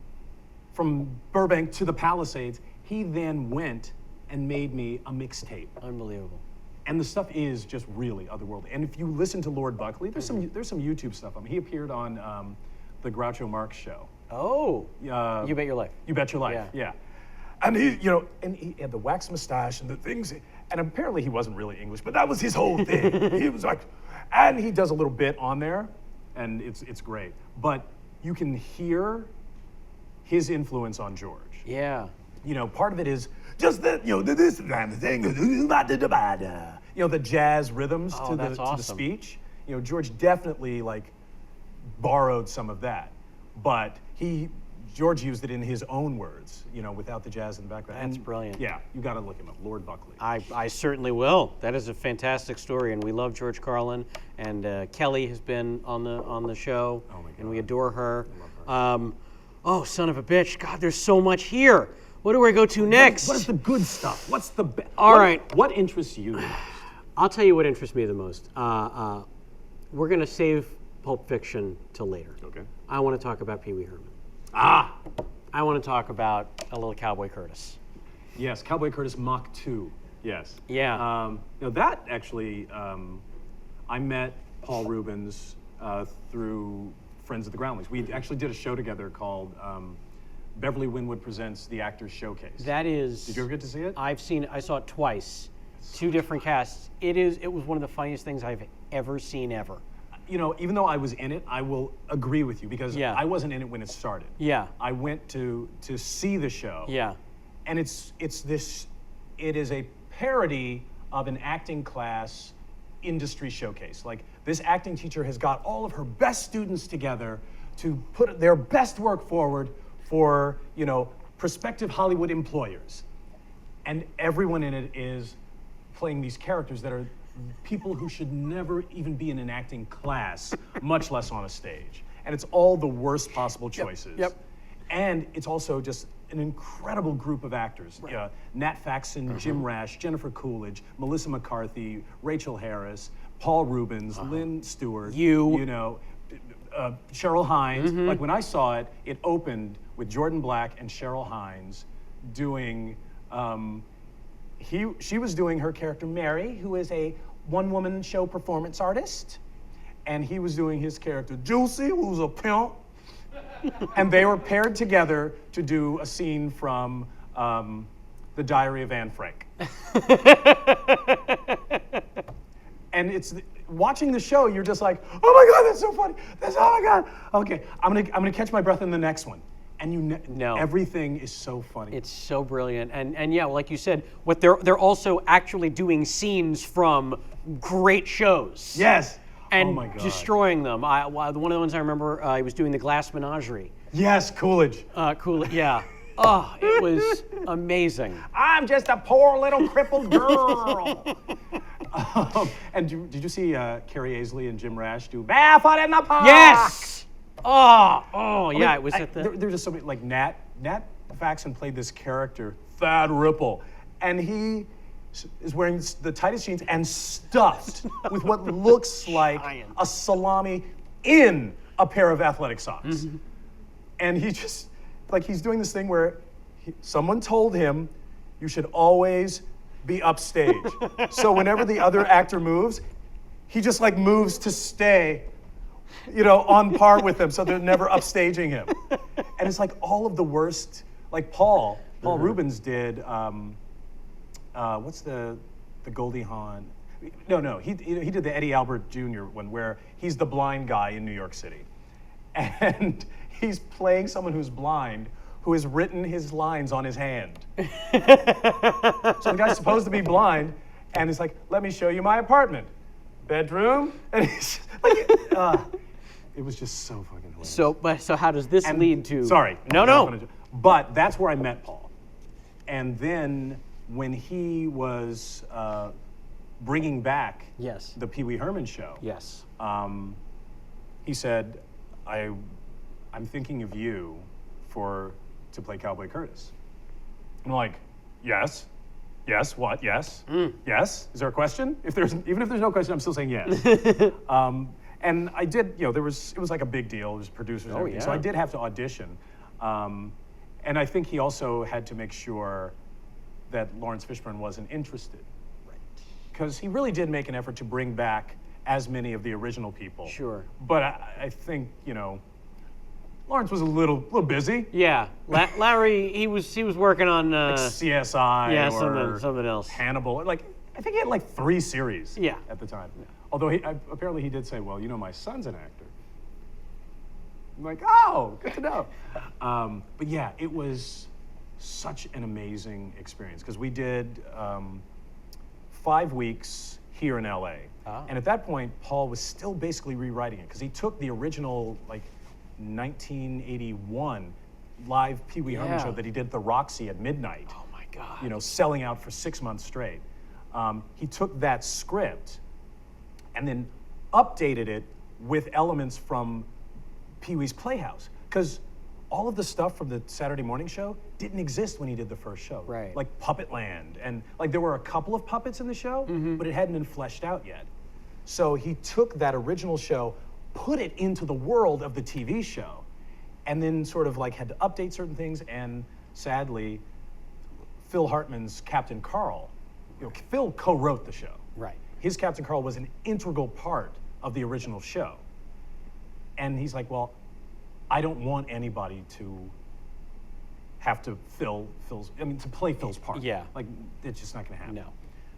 from Burbank to the Palisades, he then went and made me a mixtape. Unbelievable. And the stuff is just really otherworldly. And if you listen to Lord Buckley, there's some YouTube stuff. He appeared on the Groucho Marx show. Oh. You Bet Your Life. You Bet Your Life. Yeah. Yeah. And he had the wax mustache and the things, and apparently he wasn't really English, but that was his whole thing. He was like, and he does a little bit on there, And it's great. But you can hear his influence on George. Yeah. Part of it is just that, this kind of thing, the jazz rhythms Oh, to that's the awesome. speech. George definitely like borrowed some of that, but George used it in his own words, without the jazz in the background. That's And, brilliant. Yeah, you got to look him up, Lord Buckley. I certainly will. That is a fantastic story, and we love George Carlin. And Kelly has been on the show, Oh my and we God. adore her. Oh, son of a bitch! God, there's so much here. What do I go to next? What is the good stuff? What's the best? All right. What interests you the most? I'll tell you what interests me the most. We're going to save Pulp Fiction till later. Okay. I want to talk about Pee Wee Herman. Ah, I want to talk about a little Cowboy Curtis. yes, Cowboy Curtis Mach 2. Yes. Yeah. That actually, I met Paul Rubens through Friends of the Groundlings. We actually did a show together called Beverly Winwood Presents the Actors Showcase. That is. Did you ever get to see it? I saw it twice. Two different casts. It was one of the funniest things I've ever seen ever. You know, even though I was in it, I will agree with you because Yeah. I wasn't in it when it started. Yeah. I went to see the show. Yeah. And it is a parody of an acting class industry showcase. Like, this acting teacher has got all of her best students together to put their best work forward for, you know, prospective Hollywood employers. And everyone in it is playing these characters that are people who should never even be in an acting class, much less on a stage. And it's all the worst possible choices. Yep. And it's also just an incredible group of actors. Nat Faxon, Jim Rash, Jennifer Coolidge, Melissa McCarthy, Rachel Harris, Paul Rubens, Lynn Stewart. You know, Cheryl Hines. Like, when I saw it, it opened with Jordan Black and Cheryl Hines doing, she was doing her character Mary, who is a one-woman show performance artist. And he was doing his character Juicy, who's a pimp. And they were paired together to do a scene from The Diary of Anne Frank. And watching the show, you're just like, oh my God, that's so funny. Oh my God. Okay, I'm gonna catch my breath in the next one. And everything is so funny. It's so brilliant, and yeah, like you said, what they're also actually doing scenes from great shows. Yes. And oh my God. destroying them. One of the ones I remember, he was doing the Glass Menagerie. Yes, Coolidge. Yeah. Oh, it was amazing. I'm just a poor little crippled girl. And did you see Carrie Aisley and Jim Rash do Barefoot in the Park? Yes. Oh, yeah. It was at the. There's just so many, like Nat Faxon played this character, Thad Ripple, and he is wearing the tightest jeans and stuffed with what looks like a salami in a pair of athletic socks. And he just, like, he's doing this thing where someone told him, you should always be upstage. So whenever the other actor moves, he just like moves to stay, you know, on par with them, so they're never upstaging him. And it's like all of the worst, like Paul Rubens did, what's the Goldie Hawn? No, he did the Eddie Albert Jr. one where he's the blind guy in New York City. And he's playing someone who's blind who has written his lines on his hand. So the guy's supposed to be blind, and he's like, let me show you my apartment. Bedroom? And he's like, it was just so fucking hilarious. So how does this lead to? Sorry. No. But that's where I met Paul. And then when he was bringing back the Pee Wee Herman show, he said, I'm thinking of you to play Cowboy Curtis. I'm like, yes, what, yes, yes. Is there a question? Even if there's no question, I'm still saying yes. And I did, you know, it was like a big deal. There's producers and everything. So I did have to audition. And I think he also had to make sure that Lawrence Fishburne wasn't interested. Right. Because he really did make an effort to bring back as many of the original people. Sure. But I think, you know, Lawrence was a little busy. Yeah, Larry, he was working on like CSI or something else. Hannibal. Like, I think he had like 3 series at the time. Yeah. Although apparently he did say, well, you know, my son's an actor. I'm like, oh, good to know. But yeah, it was such an amazing experience because we did 5 weeks here in LA. And at that point, Paul was still basically rewriting it because he took the original, like, 1981 live Pee Wee Herman show that he did at the Roxy at midnight. Oh my God. You know, selling out for 6 months straight. He took that script and then updated it with elements from Pee Wee's Playhouse. Because all of the stuff from the Saturday morning show didn't exist when he did the first show. Right. Like Puppet Land, and like there were a couple of puppets in the show, but it hadn't been fleshed out yet. So he took that original show, put it into the world of the TV show, and then sort of like had to update certain things. And sadly, Phil Hartman's Captain Carl, Phil co-wrote the show. Right. His Captain Carl was an integral part of the original show. And he's like, well, I don't want anybody to have to to play Phil's part. Yeah. Like, it's just not gonna happen. No.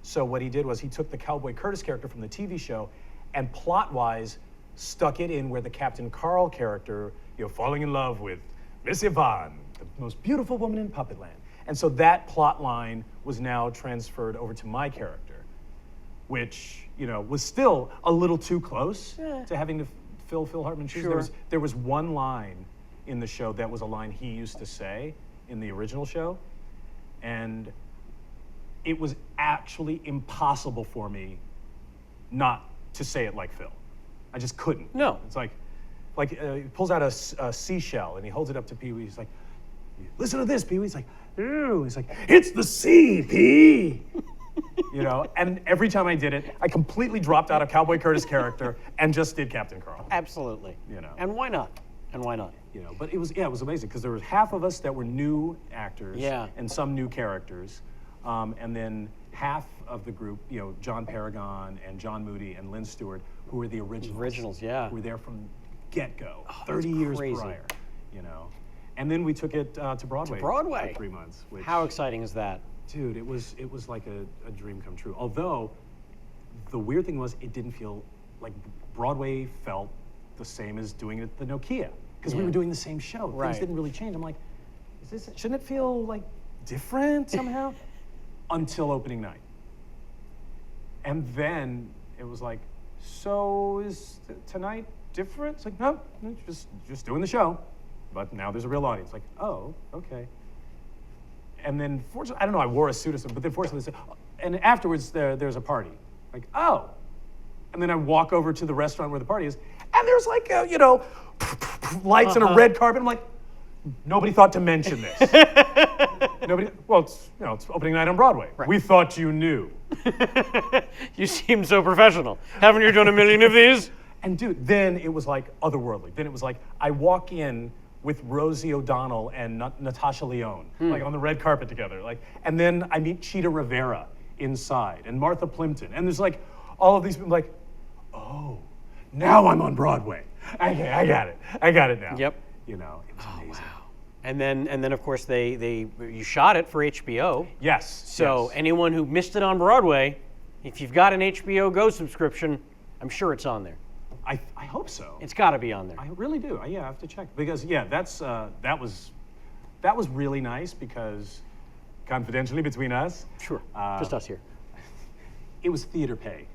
So what he did was he took the Cowboy Curtis character from the TV show and plot-wise stuck it in where the Captain Carl character, falling in love with Miss Yvonne, the most beautiful woman in Puppet Land. And so that plot line was now transferred over to my character, which, was still a little too close to having to fill Phil Hartman's shoes. Sure. There was one line in the show that was a line he used to say in the original show, and it was actually impossible for me not to say it like Phil. I just couldn't. No. It's like he pulls out a seashell and he holds it up to Pee-wee. He's like, listen to this, Pee-wee. He's like, ooh. He's like, it's the sea, Pee. And every time I did it, I completely dropped out of Cowboy Curtis' character and just did Captain Carl. Absolutely. And why not? And why not? But it was amazing because there was half of us that were new actors and some new characters. And then half of the group, John Paragon and John Moody and Lynn Stewart, who were the originals. Originals, yeah. Who were there from get-go, Oh, 30 years crazy. prior, And then we took it to Broadway. Broadway. For 3 months. Which, How exciting is that? dude, it was like a dream come true. Although, the weird thing was, it didn't feel like Broadway felt the same as doing it at the Nokia. Because we were doing the same show. Right. Things didn't really change. I'm like, shouldn't it feel like different somehow? Until opening night. And then it was like, so is tonight different? It's like, no, just doing the show. But now there's a real audience. Like, oh, okay. And then, fortunately, I don't know, I wore a suit or something, but then fortunately, they said, and afterwards there's a party. Like, oh. And then I walk over to the restaurant where the party is, and there's like, lights and a red carpet. I'm like, nobody thought to mention this. Nobody, well, it's opening night on Broadway. Right. We thought you knew. You seem so professional. Haven't you done a million of these? And dude, then it was like otherworldly. Then it was like, I walk in with Rosie O'Donnell and Natasha Lyonne, like on the red carpet together. And then I meet Cheetah Rivera inside, and Martha Plimpton. And there's like, all of these people like, oh, now I'm on Broadway. Okay, I got it. I got it now. Yep. It was amazing. Wow. And then of course you shot it for HBO. Yes. So yes. anyone who missed it on Broadway, if you've got an HBO Go subscription, I'm sure it's on there. I hope so. It's got to be on there. I really do. I have to check because that was really nice because confidentially between us. Sure. Just us here. It was theater pay,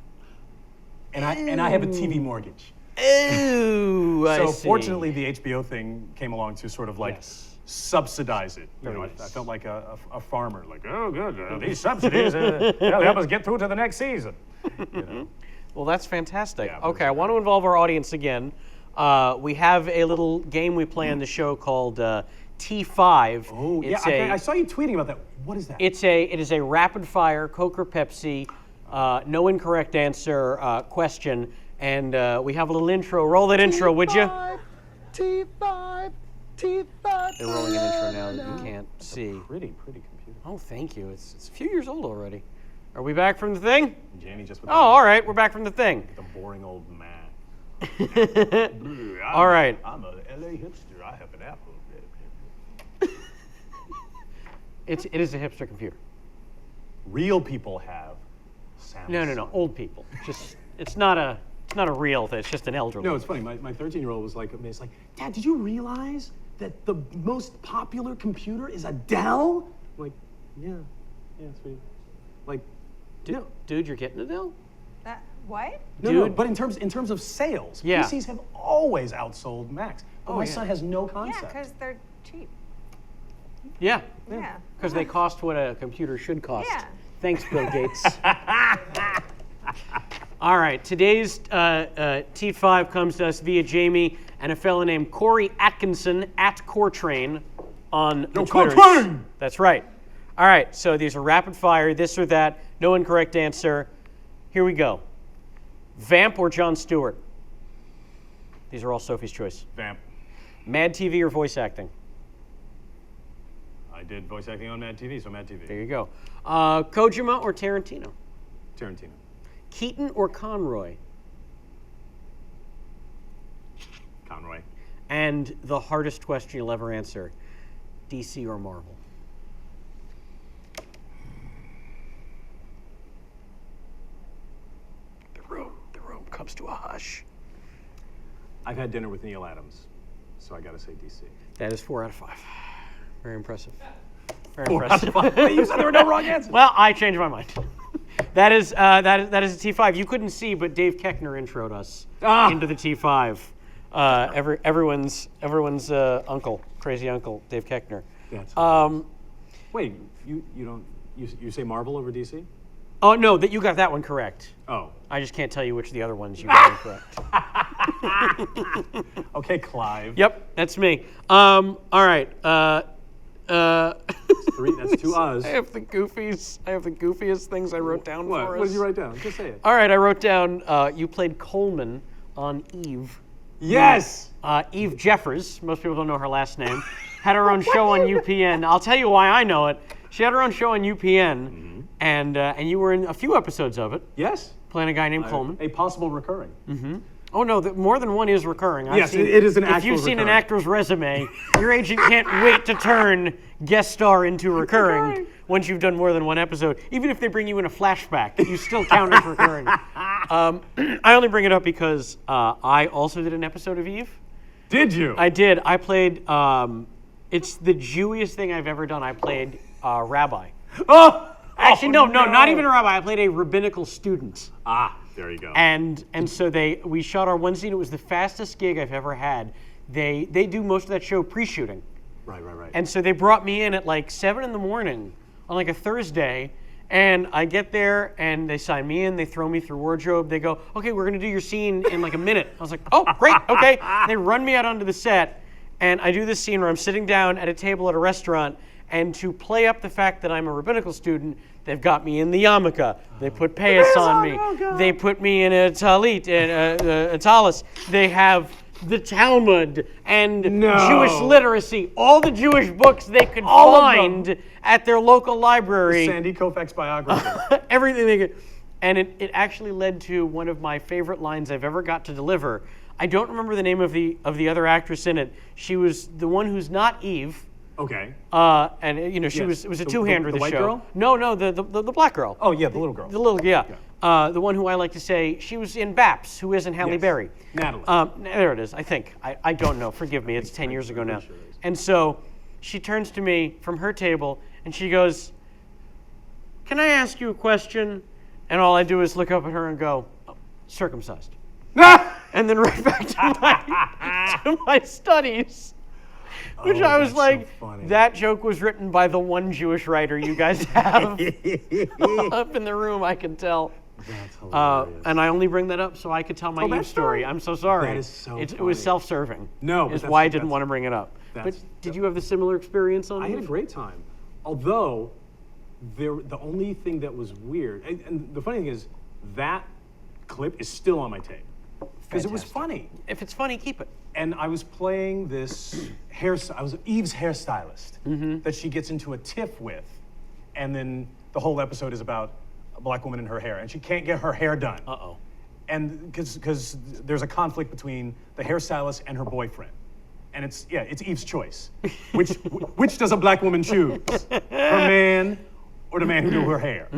and I have a TV mortgage. Ooh, I So see. fortunately, the HBO thing came along to sort of like subsidize it. I felt like a farmer, like, oh, good, these subsidies, they'll help us get through to the next season. Well, that's fantastic. Yeah, Okay, I want to involve our audience again. We have a little game we play on the show called T5. Oh, It's I saw you tweeting about that. What is that? It is a rapid fire Coke or Pepsi, no incorrect answer question, and we have a little intro. Roll that intro, would you? T5. They're rolling an intro now that you can't see. Pretty computer. Oh, thank you. It's a few years old already. Are we back from the thing? Jamie just with Oh, all right, we're back from the thing. the boring old man. All right. I'm a LA hipster. I have an Apple. It is a hipster computer. Real people have Samsung. No. Old people. It's not a real thing. It's just an elderly. No, it's funny. My 13-year-old was like amazed. Like, Dad, did you realize that the most popular computer is a Dell? I'm like, yeah, sweet. Like, no. Dude, you're getting a Dell? What? No, Dude. but in terms of sales, Yeah. PCs have always outsold Macs. But my son has no Yeah, concept. because they're cheap. Yeah. Yeah. Because they cost what a computer should cost. Yeah. Thanks, Bill Gates. All right, today's T5 comes to us via Jamie and a fellow named Corey Atkinson at Cortrain on the Twitters. Cortrain! That's right. All right, so these are rapid fire, this or that, no incorrect answer. Here we go. Vamp or Jon Stewart? These are all Sophie's choice. Vamp. MADtv or voice acting? I did voice acting on MADtv, so MADtv. There you go. Kojima or Tarantino? Tarantino. Keaton or Conroy? Conroy. And the hardest question you'll ever answer, DC or Marvel? The room comes to a hush. I've had dinner with Neil Adams, so I gotta say DC. That is 4 out of 5. Very impressive. Very 4 out impressive. of 5. You said there were no wrong answers. Well, I changed my mind. That is a T5. You couldn't see, but Dave Keckner introed us into the T5. Everyone's uncle, crazy uncle, Dave Keckner. That's Wait, you say Marvel over DC? Oh no, that you got that one correct. Oh. I just can't tell you which of the other ones you got incorrect. Okay, Clive. Yep, that's me. All right. That's 2 U's. I have the goofiest things I wrote down for us. What did you write down? Just say it. All right, I wrote down you played Coleman on Eve. Yes! Eve Jeffers, most people don't know her last name, had her own show on UPN. I'll tell you why I know it. She had her own show on UPN, and you were in a few episodes of it, Yes. playing a guy named Coleman. A possible recurring. Oh no, more than one is recurring. Yes, it is an actual If you've seen an recurring. actor's resume, your agent can't wait to turn guest star into recurring once you've done more than one episode. Even if they bring you in a flashback, you still count as recurring. I only bring it up because I also did an episode of Eve. Did you? I did. I played. It's the Jewiest thing I've ever done. I played rabbi. Oh! Actually, no, not even a rabbi. I played a rabbinical student. There you go. And so we shot our one scene. It was the fastest gig I've ever had. They do most of that show pre-shooting. Right. And so they brought me in at like 7 in the morning on like a Thursday, and I get there and they sign me in. They throw me through wardrobe. They go, "Okay, we're gonna do your scene in like a minute." I was like, "Oh, great, okay." They run me out onto the set, and I do this scene where I'm sitting down at a table at a restaurant. And to play up the fact that I'm a rabbinical student, they've got me in the yarmulke. They put payas on me. They put me in a talit, a talis. They have the Talmud and Jewish literacy. All the Jewish books they could find at their local library. Sandy Koufax biography. Everything they could. And it actually led to one of my favorite lines I've ever got to deliver. I don't remember the name of the other actress in it. She was the one who's not Eve. Okay. And she Yes. it was a two-hander. The white show. girl? No, the black girl. Oh yeah, the little girl. The one who I like to say she was in Baps, who isn't Halle Yes. Berry. Natalie. There it is. I think I don't know. Forgive me. It's 10 years ago now. Sure it is. And so she turns to me from her table and she goes, "Can I ask you a question?" And all I do is look up at her and go, "Oh, circumcised," and then right back to my studies. Which I was that's like, so funny. that joke was written by the one Jewish writer you guys have up in the room, I can tell. That's hilarious. And I only bring that up so I could tell my Eve that's story. fine. I'm so sorry. That is so It was funny. self-serving. No, but is that's- why I didn't that's- want to bring it up. But that's- did you have the similar experience on I had a Eve? great time. Although, the only thing that was weird, and the funny thing is, that clip is still on my tape. Because it was funny. If it's funny, keep it. And I was playing this I was Eve's hairstylist that she gets into a tiff with. And then the whole episode is about a black woman and her hair. And she can't get her hair done. Uh-oh. And because there's a conflict between the hairstylist and her boyfriend. And it's Eve's choice. Which does a black woman choose? Her man or the man who do her hair?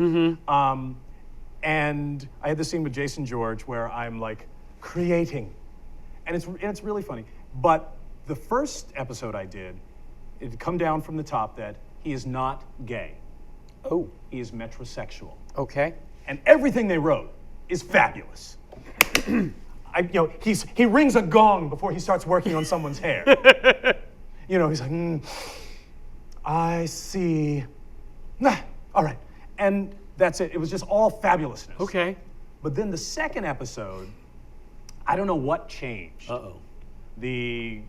And I had this scene with Jason George where I'm like creating. And it's really funny. But the first episode I did, it had come down from the top that he is not gay. Oh, He is metrosexual. okay. And everything they wrote is fabulous. He rings a gong before he starts working on someone's hair. He's like, I see. Nah, all right. And that's it. It was just all fabulousness. Okay. But then the second episode, I don't know what changed. Uh-oh. The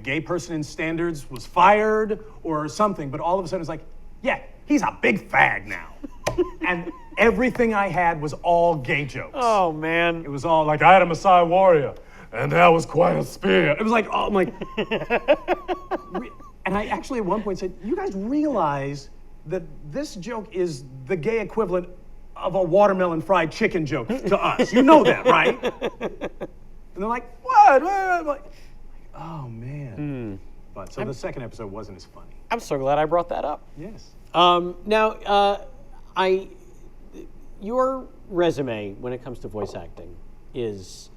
gay person in standards was fired or something, but all of a sudden it's like, yeah, he's a big fag now. And everything I had was all gay jokes. Oh, man. It was all like, I had a Maasai warrior, and that was quite a spear. It was like, oh, I'm like, and I actually at one point said, you guys realize that this joke is the gay equivalent of a watermelon fried chicken joke to us. You know that, right? And they're like, what? I'm like, oh, man. But so the second episode wasn't as funny. I'm so glad I brought that up. Yes. Now, your resume when it comes to voice acting is,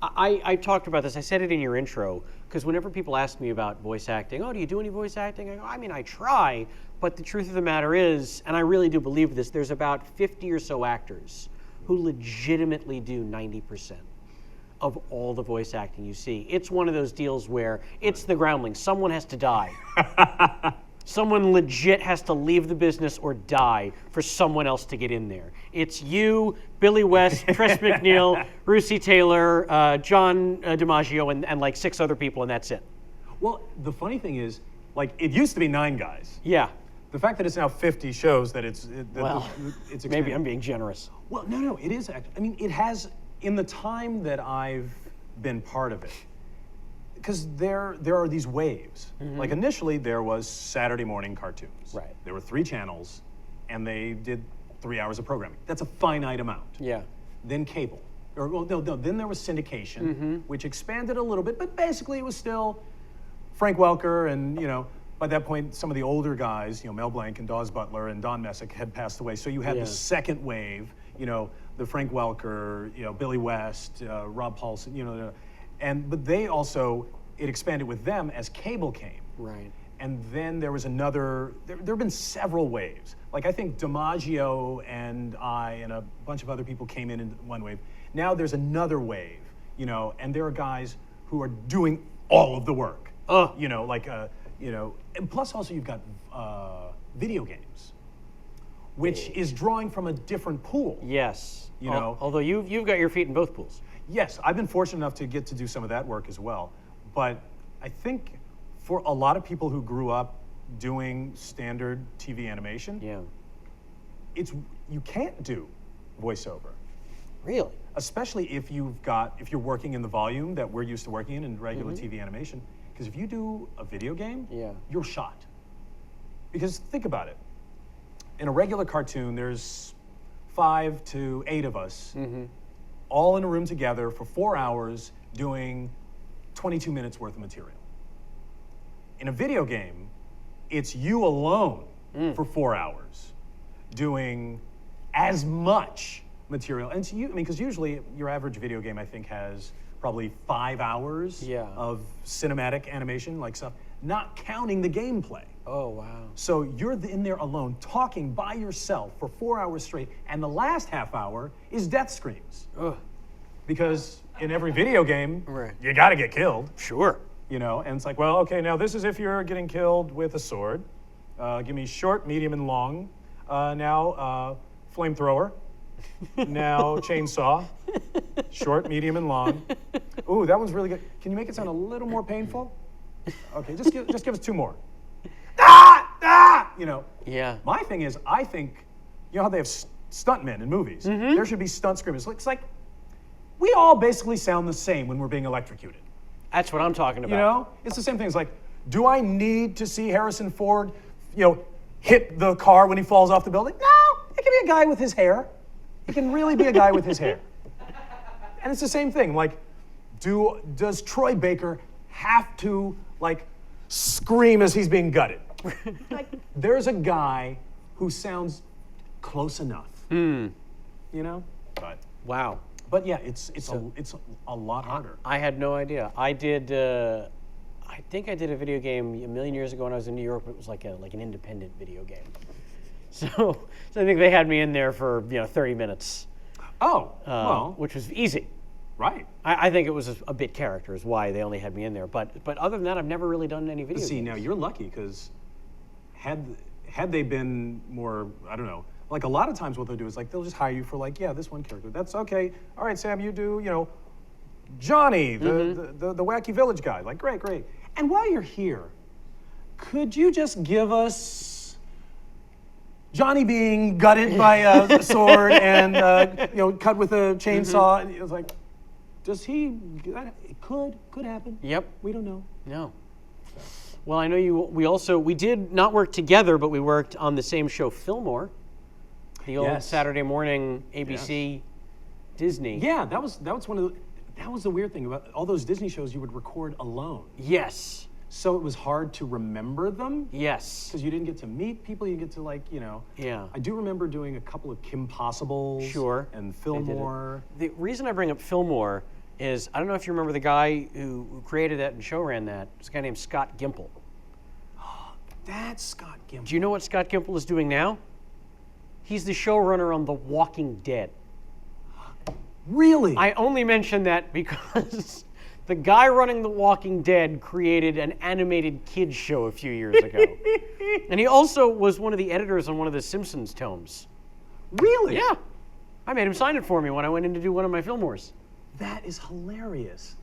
I talked about this, I said it in your intro, because whenever people ask me about voice acting, oh, do you do any voice acting? I go, I mean, I try, but the truth of the matter is, and I really do believe this, there's about 50 or so actors who legitimately do 90% of all the voice acting you see. It's one of those deals where it's the Groundlings. Someone has to die. Someone legit has to leave the business or die for someone else to get in there. It's you, Billy West, Tress MacNeille, Russi Taylor, John DiMaggio, and like 6 other people, and that's it. Well, the funny thing is, like, it used to be 9 guys. Yeah. The fact that it's now 50 shows that it's Well, it's maybe expanded. I'm being generous. Well, no, it is. I mean, it has, in the time that I've been part of it, because there are these waves. Like initially there was Saturday morning cartoons. Right. There were 3 channels, and they did 3 hours of programming. That's a finite amount. Yeah. Then cable, or well, no. Then there was syndication, which expanded a little bit, but basically it was still Frank Welker, and by that point some of the older guys, Mel Blanc and Dawes Butler and Don Messick had passed away. So you had Yeah. the second wave, the Frank Welker, Billy West, Rob Paulson, but they also, it expanded with them as cable came. Right. And then there was another, there have been several waves. Like I think DiMaggio and I and a bunch of other people came in one wave. Now there's another wave, and there are guys who are doing all of the work. And plus also you've got video games, which is drawing from a different pool. Yes. You know? Although you've got your feet in both pools. Yes, I've been fortunate enough to get to do some of that work as well. But I think for a lot of people who grew up doing standard TV animation, Yeah. You can't do voiceover, Really? especially if you're working in the volume that we're used to working in regular TV animation. Because if you do a video game, Yeah. you're shot. Because think about it. In a regular cartoon, there's 5 to 8 of us, all in a room together for 4 hours doing 22 minutes worth of material. In a video game, it's you alone for 4 hours doing as much material. And because usually your average video game, I think, has probably 5 hours Yeah. of cinematic animation, like stuff, not counting the gameplay. Oh, wow. So you're in there alone, talking by yourself for 4 hours straight, and the last half hour is death screams. Ugh. Because in every video game, Right. you got to get killed. Sure. And it's like, well, okay, now this is if you're getting killed with a sword. Give me short, medium, and long. Now, flamethrower. Now, chainsaw. Short, medium, and long. Ooh, that one's really good. Can you make it sound a little more painful? Okay, just give us 2 more. Yeah. My thing is, I think, how they have stuntmen in movies? There should be stunt screamers. It's like, we all basically sound the same when we're being electrocuted. That's what I'm talking about. It's the same thing. It's like, do I need to see Harrison Ford, hit the car when he falls off the building? No, it can be a guy with his hair. It can really be a guy with his hair. And it's the same thing. Like, does Troy Baker have to, scream as he's being gutted? There's a guy who sounds close enough. But Wow. yeah, it's a lot harder. I had no idea. I did. I think I did a video game a million years ago when I was in New York. But it was like an independent video game. So I think they had me in there for 30 minutes, Oh, well, which was easy. right. I think it was a bit character is why they only had me in there. But other than that, I've never really done any video See, games. now you're lucky because had they been more, I don't know, Like a lot of times what they'll do is like, they'll just hire you for like, yeah, this one character. That's okay. All right, Sam, you do, Johnny, the wacky village guy. Like, great. And while you're here, could you just give us Johnny being gutted by a sword and, cut with a chainsaw? And it was like, does he, it could happen. Yep. We don't know. No. Well, I know we did not work together, but we worked on the same show, Fillmore, the old Yes. Saturday morning ABC Disney. Yeah, that was the weird thing about all those Disney shows you would record alone. Yes. So it was hard to remember them. Yes. Because you didn't get to meet people, you get to Yeah. I do remember doing a couple of Kim Possibles. Sure. And They did it. Fillmore. The reason I bring up Fillmore is, I don't know if you remember the guy who created that and show ran that. It's a guy named Scott Gimple. That's Scott Gimple. Do you know what Scott Gimple is doing now? He's the showrunner on The Walking Dead. Really? I only mention that because the guy running The Walking Dead created an animated kids show a few years ago. And he also was one of the editors on one of the Simpsons tomes. Really? Yeah. I made him sign it for me when I went in to do one of my Fillmores. That is hilarious.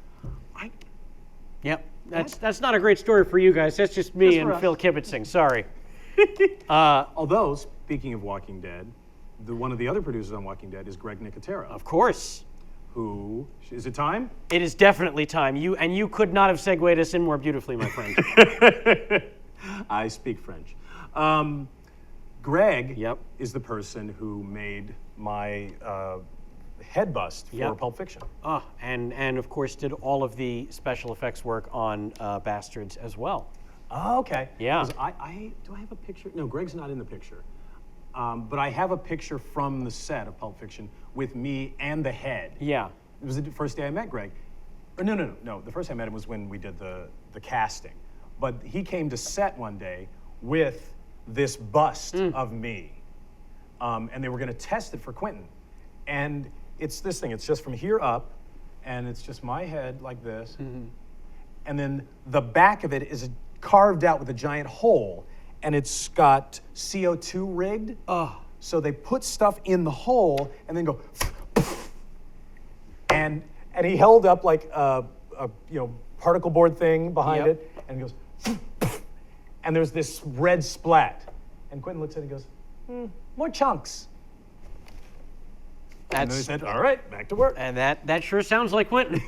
Yep. That's not a great story for you guys. That's just me Just for and us. Phil Kibitzing. Sorry. Although, speaking of Walking Dead, one of the other producers on Walking Dead is Greg Nicotero, Of course. who, is it time? It is definitely time. You could not have segued us in more beautifully, my friend. I speak French. Greg Yep. is the person who made my head bust for Yep. Pulp Fiction. And of course did all of the special effects work on Bastards as well. Oh, okay. Yeah. 'Cause do I have a picture? No, Greg's not in the picture. But I have a picture from the set of Pulp Fiction with me and the head. Yeah. It was the first day I met Greg. Or no. The first time I met him was when we did the casting. But he came to set one day with this bust of me. And they were going to test it for Quentin. And it's this thing. It's just from here up, and it's just my head like this. And then the back of it is carved out with a giant hole, and it's got CO2 rigged. So they put stuff in the hole and then go, and he held up like a particle board thing behind Yep. it, and he goes, and there's this red splat. And Quentin looks at it and goes, more chunks. And then he That's said, all right, back to work. and that sure sounds like Quentin.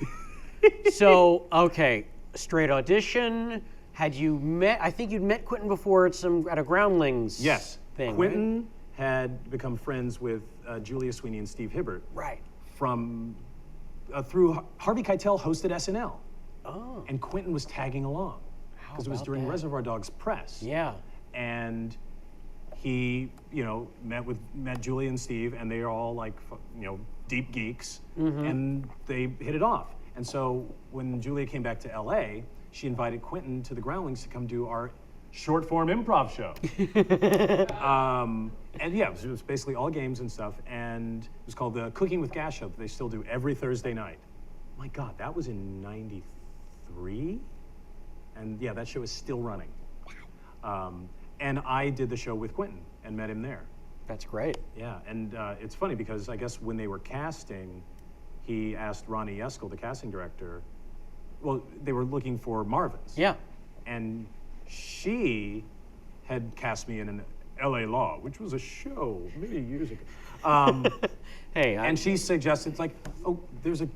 So, okay, straight audition. Had you met? I think you'd met Quentin before at a Groundlings Yes. thing. Quentin had become friends with Julia Sweeney and Steve Hibbert Right. from through Harvey Keitel hosted SNL, Oh. and Quentin was tagging along because it was about during that? Reservoir Dogs press. Yeah. And he, met Julia and Steve, and they are all like, deep geeks, and they hit it off. And so when Julia came back to LA, she invited Quentin to the Groundlings to come do our short form improv show. And yeah, it was basically all games and stuff. And it was called the Cooking with Gas show that they still do every Thursday night. My God, that was in '93. And yeah, that show is still running. And I did the show with Quentin and met him there. That's great. Yeah, and it's funny because I guess when they were casting, he asked Ronnie Yeskel, the casting director, well, they were looking for Marvin's. Yeah. And she had cast me in an LA Law, which was a show many years ago. Hey, And she suggested, like, oh, there's a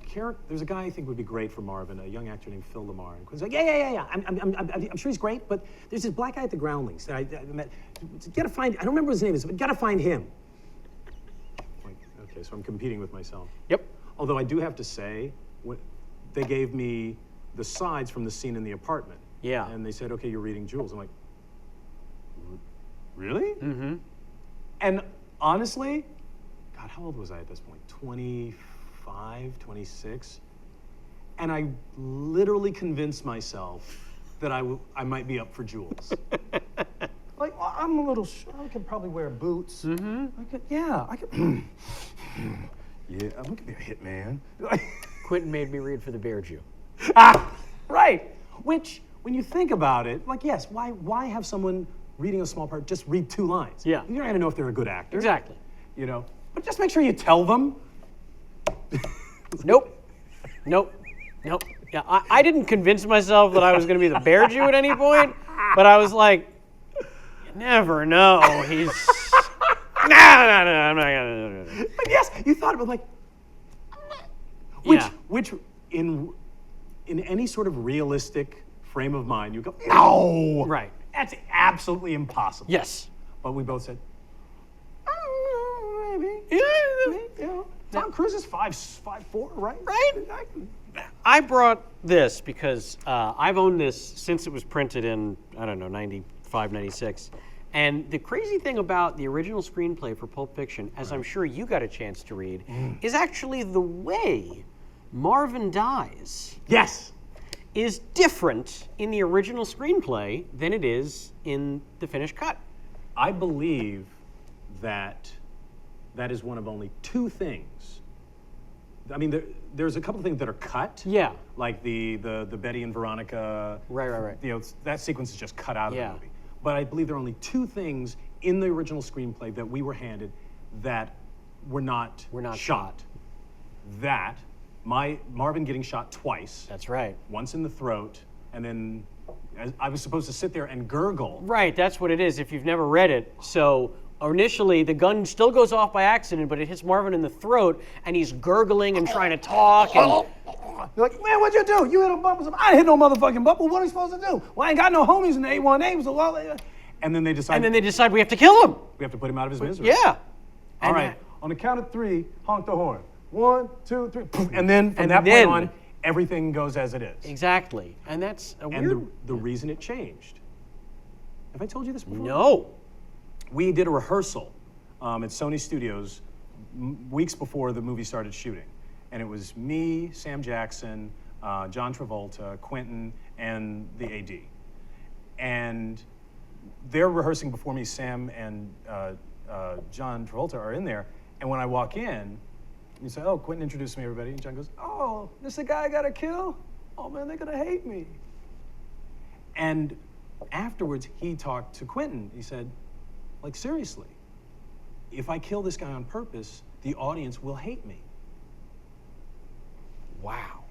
guy I think would be great for Marvin, a young actor named Phil LaMarr. And Quinn's like, yeah. I'm sure he's great, but there's this black guy at the Groundlings that I met. Gotta find, I don't remember what his name is, but gotta find him. Like, okay, so I'm competing with myself. Yep. Although I do have to say, they gave me the sides from the scene in the apartment. Yeah. And they said, okay, you're reading Jules. I'm like, really? Mm-hmm. And honestly, God, how old was I at this point? 25, 26? And I literally convinced myself that I might be up for Jules. Like, well, I'm a little, I could probably wear boots. Mm-hmm. I could, yeah, I'm gonna be a hitman. Quentin made me read for the Bear Jew. Right. Which, when you think about it, like, yes, why have someone reading a small part, just read 2 lines. Yeah. You're not gonna know if they're a good actor. Exactly. You know, but just make sure you tell them. Nope. Nope. Nope. Yeah, I didn't convince myself that I was going to be the Bear Jew at any point, but I was like, you never know. He's. No, I'm not going to. But yes, you thought about like, Yeah. which in any sort of realistic frame of mind, you go, no, Right. that's absolutely impossible. Yes. But we both said, maybe. Yeah. You know, Tom Cruise is 5'4", right? Right. I brought this because I've owned this since it was printed in, I don't know, 95, 96. And the crazy thing about the original screenplay for Pulp Fiction, as I'm sure you got a chance to read, is actually the way Marvin dies Yes. is different in the original screenplay than it is in the finished cut. I believe that is one of only 2 things. I mean, there's a couple of things that are cut. Yeah. Like the Betty and Veronica. Right. You know, that sequence is just cut out of Yeah. the movie. But I believe there are only 2 things in the original screenplay that we were handed that were not shot. That Marvin getting shot twice. That's right. Once in the throat, and then I was supposed to sit there and gurgle. Right, that's what it is if you've never read it. So initially, the gun still goes off by accident, but it hits Marvin in the throat, and he's gurgling and trying to talk. And You're like, man, what'd you do? You hit a bump or something. I didn't hit no motherfucking bump. Well, what are we supposed to do? Well, I ain't got no homies in the A1A, so well, And then they decide they decide we have to kill him. we have to put him out of his misery. Yeah. All right. On the count of 3, honk the horn. 1, 2, 3. And then from And that then- point on, everything goes as it is. Exactly. And that's a And weird. the reason it changed. Have I told you this before? No. We did a rehearsal at Sony Studios weeks before the movie started shooting. And it was me, Sam Jackson, John Travolta, Quentin, and the AD. And they're rehearsing before me. Sam and John Travolta are in there. And when I walk in, you say, oh, Quentin introduced me, everybody. And John goes, oh, this the guy I gotta kill? Oh, man, they're gonna hate me. And afterwards, he talked to Quentin. He said, like, seriously, if I kill this guy on purpose, the audience will hate me. Wow.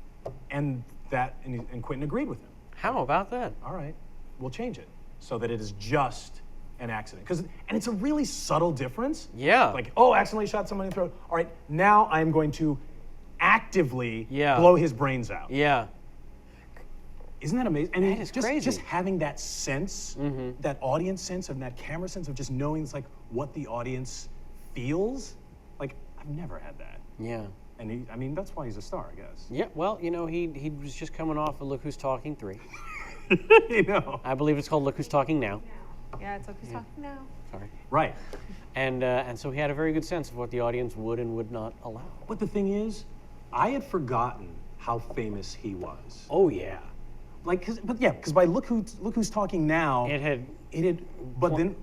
And Quentin agreed with him. How about that? All right, we'll change it so that it is just an accident. And it's a really subtle difference. Yeah. Like, oh, accidentally shot somebody in the throat. All right, now I'm going to actively Yeah. blow his brains out. Yeah. Isn't that amazing? And That is just, crazy. just having that sense, that audience sense and that camera sense of just knowing it's like what the audience feels. Like, I've never had that. Yeah. And I mean, that's why he's a star, I guess. Yeah. Well, you know, he was just coming off of Look Who's Talking 3. You know. I believe it's called Look Who's Talking Now. Yeah, it's okay. Talking now. Sorry. Right. And so he had a very good sense of what the audience would and would not allow. But the thing is, I had forgotten how famous he was. Oh yeah. Like, because by Look Who's Talking Now, It had. But then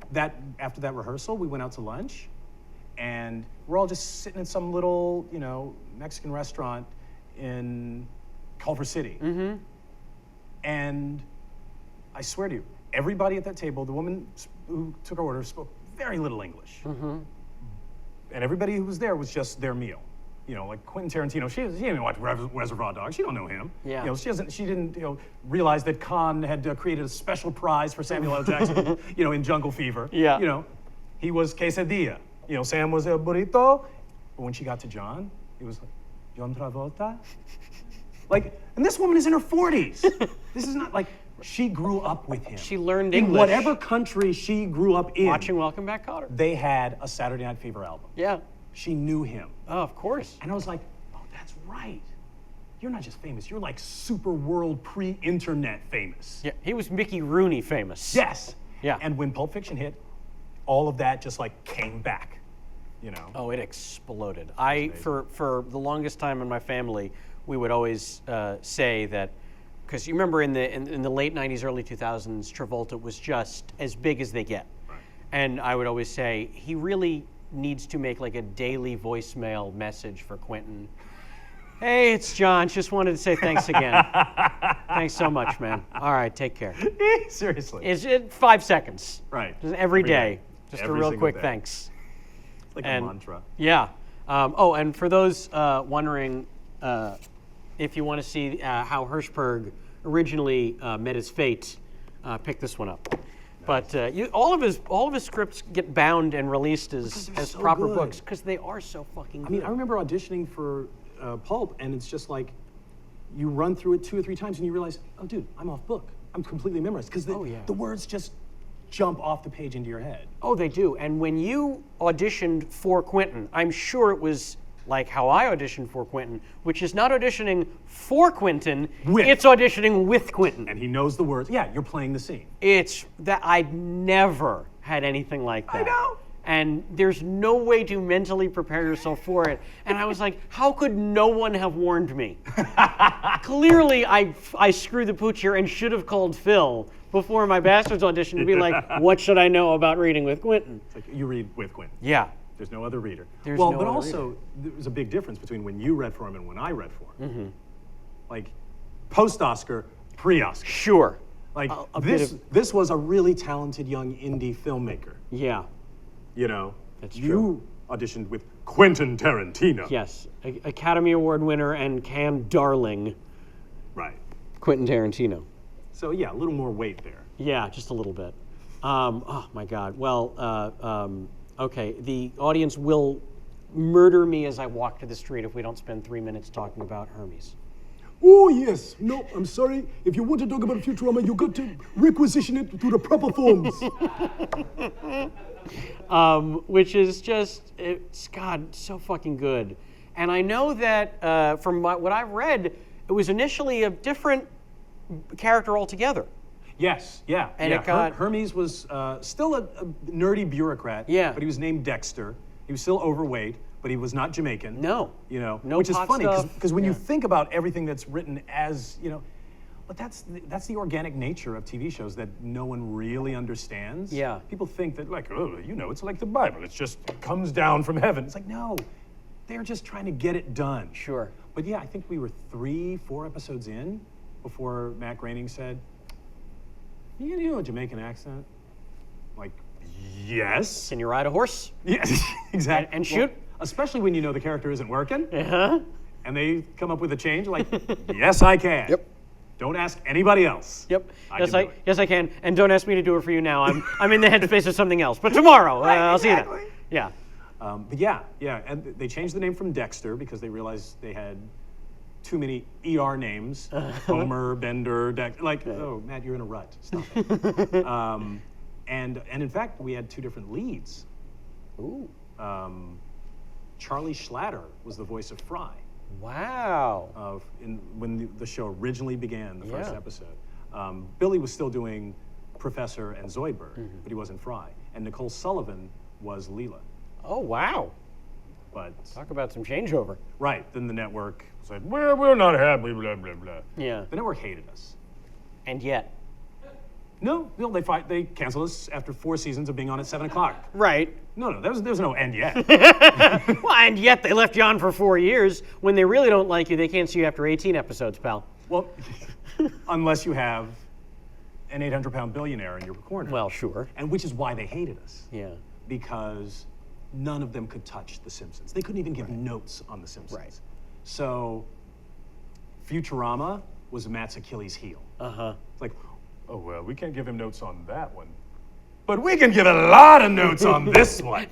after that rehearsal, we went out to lunch, and we're all just sitting in some little, Mexican restaurant in Culver City. Mm-hmm. And I swear to you, everybody at that table, the woman who took our order, spoke very little English. Mm-hmm. And everybody who was there was just their meal. Like Quentin Tarantino, she didn't watch Reservoir Dogs. She don't know him. Yeah. She didn't realize that Khan had created a special prize for Samuel L. Jackson, in Jungle Fever. Yeah. He was quesadilla. Sam was a burrito. But when she got to John, it was like, John Travolta? And this woman is in her 40s. This is not like, she grew up with him. She learned in English. whatever country she grew up in. Watching Welcome Back, Kotter. They had a Saturday Night Fever album. Yeah. She knew him. Oh, of course. And I was like, oh, that's right. You're not just famous, you're like super world pre-internet famous. Yeah. He was Mickey Rooney famous. Yes. Yeah. And when Pulp Fiction hit, all of that just came back, Oh, it exploded. For the longest time in my family, we would always say that, because you remember in the late 90s, early 2000s, Travolta was just as big as they get. Right. And I would always say, he really needs to make a daily voicemail message for Quentin. Hey, it's John. Just wanted to say thanks again. Thanks so much, man. All right, take care. Seriously. Is it 5 seconds? Right. Just every day. Just Every a real single quick day. thanks. It's like And- a mantra. Yeah. And for those wondering, if you want to see how Hirschberg originally met his fate, pick this one up. But all of his scripts get bound and released as they're so proper good. books because they are so fucking good. I mean, I remember auditioning for Pulp, and it's just like you run through it 2 or 3 times, and you realize, oh, dude, I'm off book. I'm completely memorized because the words just jump off the page into your head. Oh, they do. And when you auditioned for Quentin, I'm sure it was like how I auditioned for Quentin, which is not auditioning for Quentin, it's auditioning with Quentin. And he knows the words. Yeah, you're playing the scene. It's that I'd never had anything like that. I know. And there's no way to mentally prepare yourself for it. And I was like, how could no one have warned me? Clearly, I screwed the pooch here and should have called Phil before my Bastards audition to be like, what should I know about reading with Quentin? It's like you read with Quentin. Yeah. There's no other reader. There's well, no but other also there's a big difference between when you read for him and when I read for him. Mm-hmm. Like post-Oscar, pre-Oscar. Sure. Like A bit this was a really talented young indie filmmaker. Yeah. You know, That's you true. auditioned with Quentin Tarantino. Yes. Academy Award winner and Cannes darling, Right. Quentin Tarantino. So yeah, a little more weight there. Yeah, just a little bit. Oh my God. Well, okay. The audience will murder me as I walk to the street if we don't spend 3 minutes talking about Hermes. Oh, yes. No, I'm sorry. If you want to talk about Futurama, you got to requisition it through the proper forms. Which is just, it's, God, so fucking good. And I know that from what I've read, it was initially a different character altogether. Yes, yeah. And yeah. it got- Hermes was still a nerdy bureaucrat. Yeah. But he was named Dexter. He was still overweight, but he was not Jamaican. No. You know, No which is pot funny stuff. because when Yeah. you think about everything that's written as, you know, but that's the organic nature of TV shows that no one really understands. Yeah. People think that like, oh, you know, it's like the Bible. It just comes down from heaven. It's like, no, they're just trying to get it done. Sure. But yeah, I think we were 3-4 episodes in before Matt Groening said, you gonna do a Jamaican accent? Like, yes. Can you ride a horse? Yes, exactly. And shoot? Well, especially when you know the character isn't working. Uh-huh. And they come up with a change, like, yes, I can. Yep. Don't ask anybody else. Yep. I Yes, can do it. yes, I can. And don't ask me to do it for you now. I'm in the headspace of something else. But tomorrow, I'll see you then. exactly. Yeah. But yeah, and they changed the name from Dexter because they realized they had too many ER names. Homer, Bender, Dexter. Like, oh, Matt, you're in a rut. Stop it. And in fact, we had 2 different leads. Ooh. Charlie Schlatter was the voice of Fry. Wow. When the show originally began, the first Yeah. episode. Billy was still doing Professor and Zoidberg, but he wasn't Fry. And Nicole Sullivan was Leela. Oh, wow. But, Talk about some changeover. right, then the network said, We're not happy, blah, blah, blah. Yeah. the network hated us. And yet. No, they canceled us after 4 seasons of being on at 7 o'clock. Right. No, there's no end yet. Well, and yet they left you on for 4 years. When they really don't like you, they cancel you after 18 episodes, pal. Well, unless you have an 800-pound billionaire in your corner. Well, sure. And which is why they hated us. Yeah. Because none of them could touch The Simpsons. They couldn't even give notes on The Simpsons. Right. So Futurama was Matt's Achilles heel. Uh-huh. It's like, Oh, well, we can't give him notes on that one. But we can give a lot of notes on this one.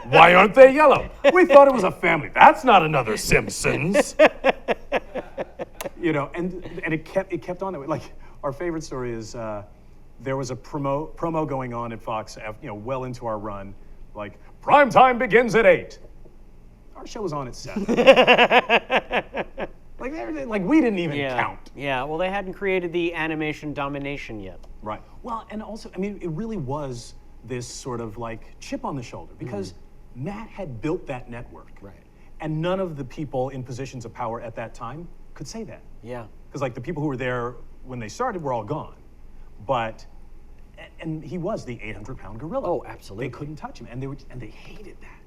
Why aren't they yellow? We thought it was a family. That's not another Simpsons. you know, and it kept on that way. Like our favorite story is there was a promo going on at Fox, well into our run, like Prime time begins at 8. our show was on at 7. like we didn't even Yeah. count. Yeah. Well, they hadn't created the animation domination yet. Right. Well, and also, I mean, it really was this sort of like chip on the shoulder because Matt had built that network. Right. And none of the people in positions of power at that time could say that. Yeah. Because like the people who were there when they started were all gone. And he was the 800-pound gorilla. Oh, absolutely. They couldn't touch him, and they hated that.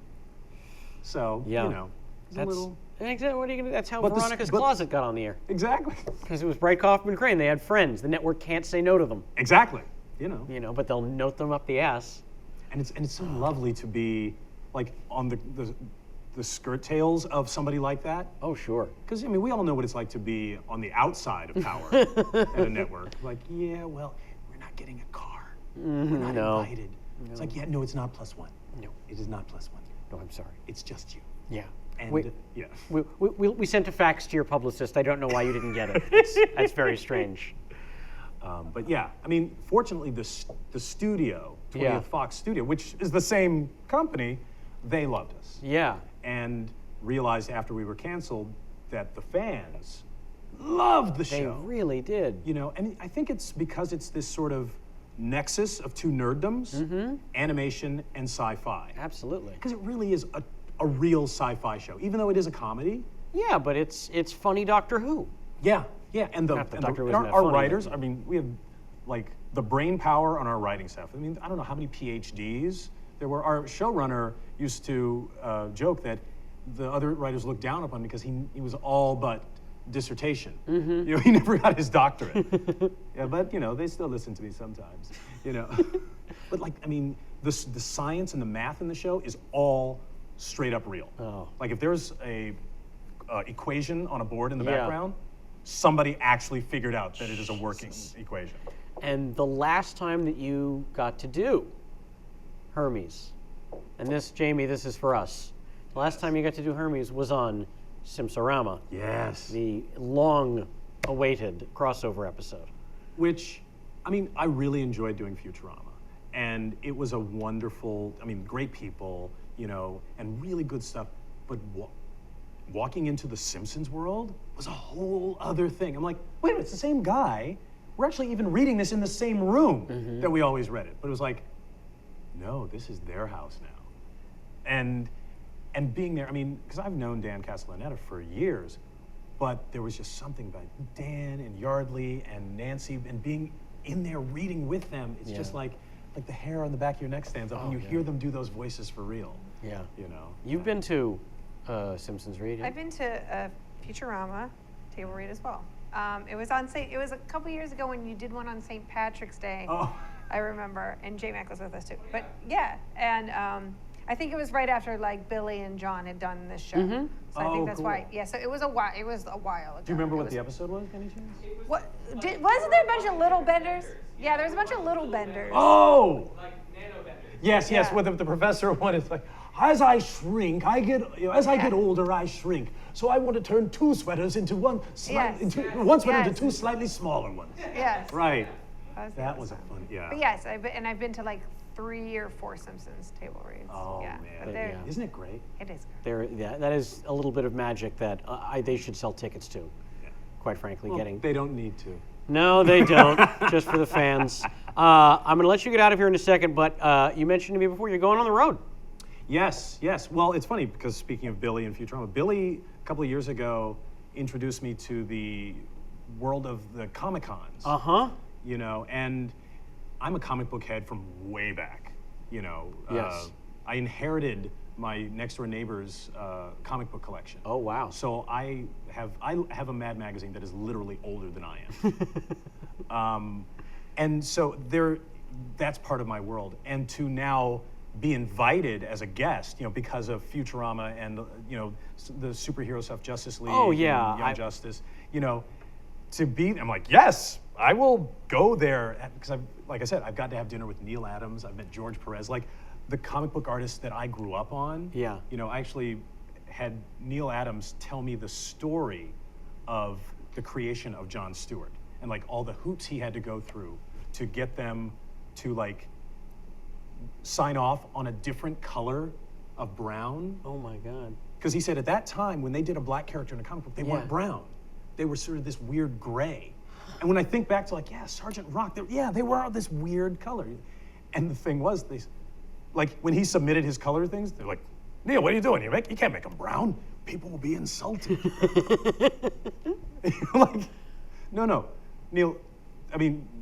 So, Yeah. it's a That's- little Exactly. What are you gonna? That's how But Veronica's Closet got on the air. Exactly. Because it was Bright Kaufman Crane. They had friends. The network can't say no to them. Exactly. You know. But they'll note them up the ass. And it's so lovely to be like on the skirt tails of somebody like that. Oh, sure. Because I mean, we all know what it's like to be on the outside of power at a network. Like, yeah, well, we're not getting a car. We're not no. invited. It's like, yeah, no, it's not +1. No. It is not +1. No, I'm sorry. It's just you. Yeah. And yeah. We sent a fax to your publicist. I don't know why you didn't get it. That's very strange. But yeah, I mean, fortunately, the studio, 20th Yeah. Fox Studio, which is the same company, they loved us. Yeah. And realized after we were canceled that the fans loved the They show. really did. And I think it's because it's this sort of nexus of two nerddoms, animation and sci-fi. Absolutely. Because it really is a real sci-fi show, even though it is a comedy. Yeah, but it's funny Doctor Who. Yeah, and Not that Doctor Who isn't our, that our funny, writers. but- I mean, we have like the brain power on our writing staff. I mean, I don't know how many PhDs there were. Our showrunner used to joke that the other writers looked down upon him because he was all but dissertation. He never got his doctorate. Yeah, but they still listen to me sometimes. But like, I mean, the science and the math in the show is all straight up real. Oh. Like if there's a equation on a board in the Yeah. background, somebody actually figured out that it is a working equation. And the last time that you got to do Hermes, and this, Jamie, this is for us. The last time you got to do Hermes was on Simpsorama, Yes. the long-awaited crossover episode. Which, I mean, I really enjoyed doing Futurama. And it was a wonderful, I mean, great people, and really good stuff. But walking into the Simpsons world was a whole other thing. I'm like, wait a minute, it's the same guy. We're actually even reading this in the same room that we always read it. But it was like, no, this is their house now. And being there, I mean, because I've known Dan Castellaneta for years, but there was just something about Dan and Yardley and Nancy and being in there reading with them. It's just like the hair on the back of your neck stands up when you hear them do those voices for real. Yeah. You've been to Simpsons Read? I've been to Futurama table read as well. It was a couple years ago when you did one on St. Patrick's Day. Oh. I remember, and J-Mac was with us too. But yeah, and I think it was right after like Billy and John had done this show. So I think that's why. Yeah, so it was a while. It was a while ago. Do you remember what the episode was, any chance? Wasn't there a bunch of little benders? Yeah, there was a bunch of little benders. Oh! Like nano benders. Yes, Yeah. with the professor one, it's like, As I shrink, I get older, I shrink. So I want to turn two sweaters into one Yes. one sweater Yes. into two slightly smaller ones. Yes. right. the That was a episode. fun, yeah. But yes, I've been to like 3 or 4 Simpsons table reads. Oh, yeah. man. But they're- Yeah. Isn't it great? It is good. That is a little bit of magic that they should sell tickets to. Quite frankly, Well, getting. they don't need to. No, they don't. Just for the fans. I'm going to let you get out of here in a second, but you mentioned to me before you're going on the road. Yes. Well, it's funny because speaking of Billy and Futurama, Billy a couple of years ago introduced me to the world of the Comic-Cons. Uh-huh. And I'm a comic book head from way back. Yes. I inherited my next door neighbor's comic book collection. Oh, wow. So I have a Mad magazine that is literally older than I am. And so that's part of my world. And to now be invited as a guest, because of Futurama and the superhero stuff, Justice League, Oh, yeah, and Young Justice, to be, I'm like, yes, I will go there because like I said, I've got to have dinner with Neil Adams. I've met George Perez, like the comic book artists that I grew up on. Yeah. I actually had Neil Adams tell me the story of the creation of Jon Stewart and like all the hoops he had to go through to get them to like sign off on a different color of brown. Oh, my God. Because he said at that time, when they did a black character in a comic book, they weren't brown. They were sort of this weird gray. And when I think back to Sergeant Rock, they were this weird color. And the thing was, when he submitted his color things, they're like, Neil, what are you doing? You can't make them brown. People will be insulted. No, Neil,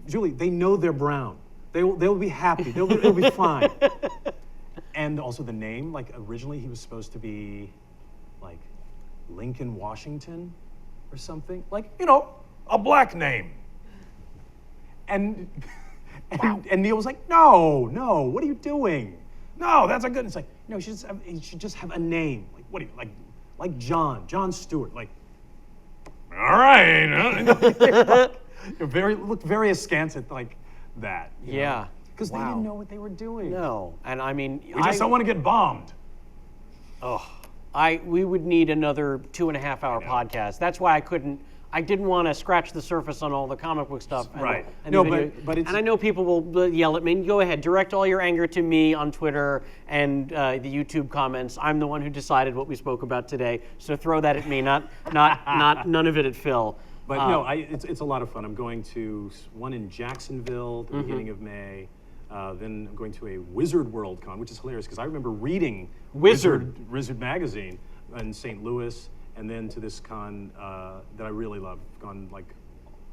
Julie, they know they're brown. They'll be happy. They'll be fine. And also the name, originally he was supposed to be Lincoln Washington or something. Like, You know, a black name. and and Neil was like, no, what are you doing? No, that's a good. It's like, no, you should just have a name. Like, what do you like John Stewart, like. All right. Looked very askance at like that. Yeah. Because they didn't know what they were doing. No, and I mean, We just don't want to get bombed. we would need another 2.5-hour podcast. That's why I didn't want to scratch the surface on all the comic book stuff. Right. And No, the video. but it's- and I know people will yell at me. Go ahead, direct all your anger to me on Twitter and the YouTube comments. I'm the one who decided what we spoke about today, so throw that at me, not none of it at Phil. But no, it's a lot of fun. I'm going to one in Jacksonville at the beginning of May. Then I'm going to a Wizard World Con, which is hilarious because I remember reading Wizard magazine in St. Louis, and then to this con that I really love, gone like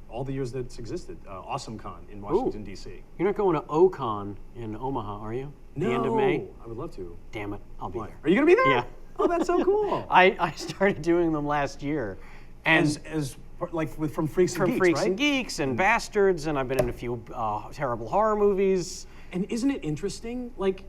all the years that it's existed. Awesome Con in Washington, D.C. You're not going to OCon in Omaha, are you? No, The end of May? I would love to. Damn it, I'll be there. Are you going to be there? Yeah. Oh, that's so cool. I started doing them last year. And as like from Freaks and from Geeks, Freaks right? and Geeks and Bastards, and I've been in a few terrible horror movies. And isn't it interesting? Like,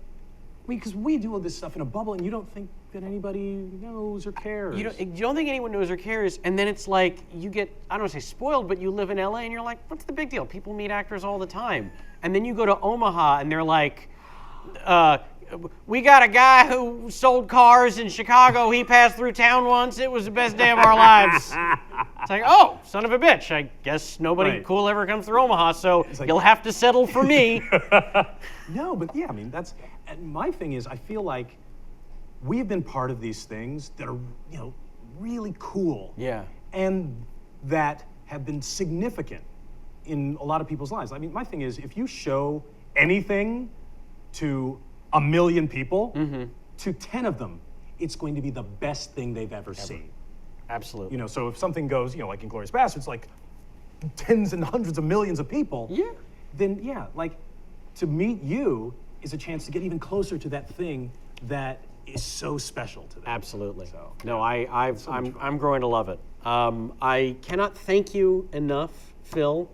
because we do all this stuff in a bubble, and you don't think that anybody knows or cares. You don't think anyone knows or cares, and then it's like you get, I don't want to say spoiled, but you live in LA and you're like, what's the big deal? People meet actors all the time. And then you go to Omaha and they're like, we got a guy who sold cars in Chicago. He passed through town once. It was the best day of our lives. It's like, oh, son of a bitch. I guess nobody Right. cool ever comes through Omaha, so like- you'll have to settle for me. No, but yeah, I mean, and my thing is, I feel like we've been part of these things that are, really cool. Yeah. And that have been significant in a lot of people's lives. I mean, my thing is, if you show anything to 1 million people, to 10 of them, it's going to be the best thing they've ever seen. Absolutely. So if something goes, like Inglourious Bastards, like tens and hundreds of millions of people. Yeah. Then yeah, like to meet you is a chance to get even closer to that thing that is so special to them. Absolutely. So, No, I'm growing to love it. I cannot thank you enough, Phil,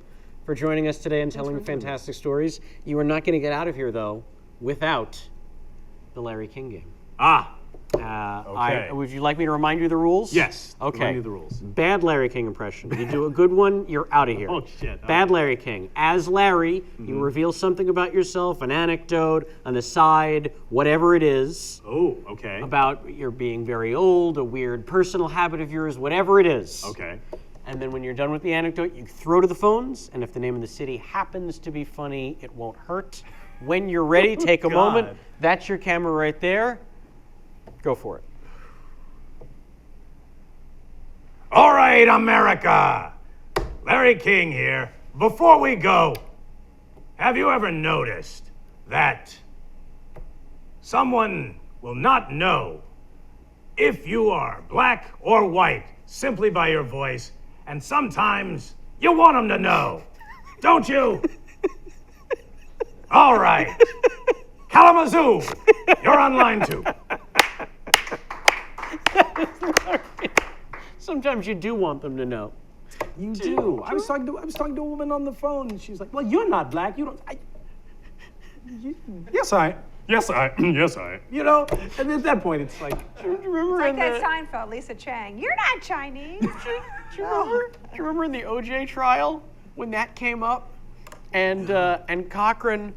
for joining us today and telling fantastic stories. You are not going to get out of here, though, without the Larry King game. Okay. Would you like me to remind you the rules? Yes. Okay. Remind me the rules. Bad Larry King impression. You do a good one, you're out of here. Oh, shit. Bad Larry King. As Larry, you reveal something about yourself, an anecdote, an aside, whatever it is, Oh, okay. about your being very old, a weird personal habit of yours, whatever it is. Okay. And then when you're done with the anecdote, you throw to the phones, and if the name of the city happens to be funny, it won't hurt. When you're ready, take a moment. God. That's your camera right there. Go for it. All right, America. Larry King here. Before we go, have you ever noticed that someone will not know if you are black or white simply by your voice, and sometimes you want them to know, don't you? All right. Kalamazoo, you're on line 2. Sometimes you do want them to know. You do. I was talking to a woman on the phone, and she was like, "Well, you're not black. You don't." Yes, I. Yes, I. And at that point, it's like, Remember Like in that the, Seinfeld, Lisa Chang. You're not Chinese. do you remember in the OJ trial when that came up, and Cochran,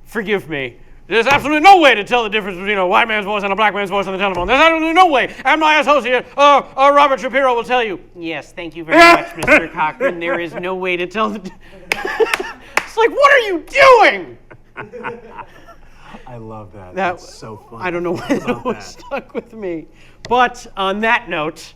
forgive me. There's absolutely no way to tell the difference between a white man's voice and a black man's voice on the telephone. There's absolutely no way. And my associate, Robert Shapiro, will tell you. Yes, thank you very much, Mr. Cochran. There is no way to tell the. It's like, what are you doing? I love that. That- That's so funny. I don't know why that Love was that. stuck with me. But on that note,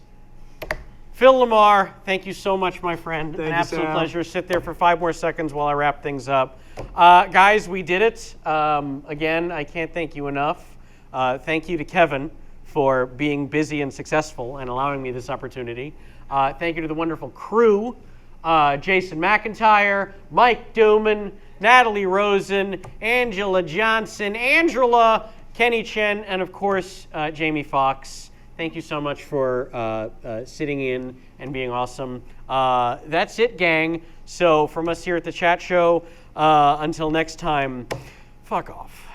Phil LaMarr, thank you so much, my friend. Thank An you, absolute Sam. pleasure. Sit there for 5 more seconds while I wrap things up. Guys, we did it. Again, I can't thank you enough. Thank you to Kevin for being busy and successful and allowing me this opportunity. Thank you to the wonderful crew, Jason McIntyre, Mike Dooman, Natalie Rosen, Angela Johnson, Angela, Kenny Chen, and of course, Jamie Foxx. Thank you so much for sitting in and being awesome. That's it, gang. So from us here at the Chat Show, until next time, fuck off.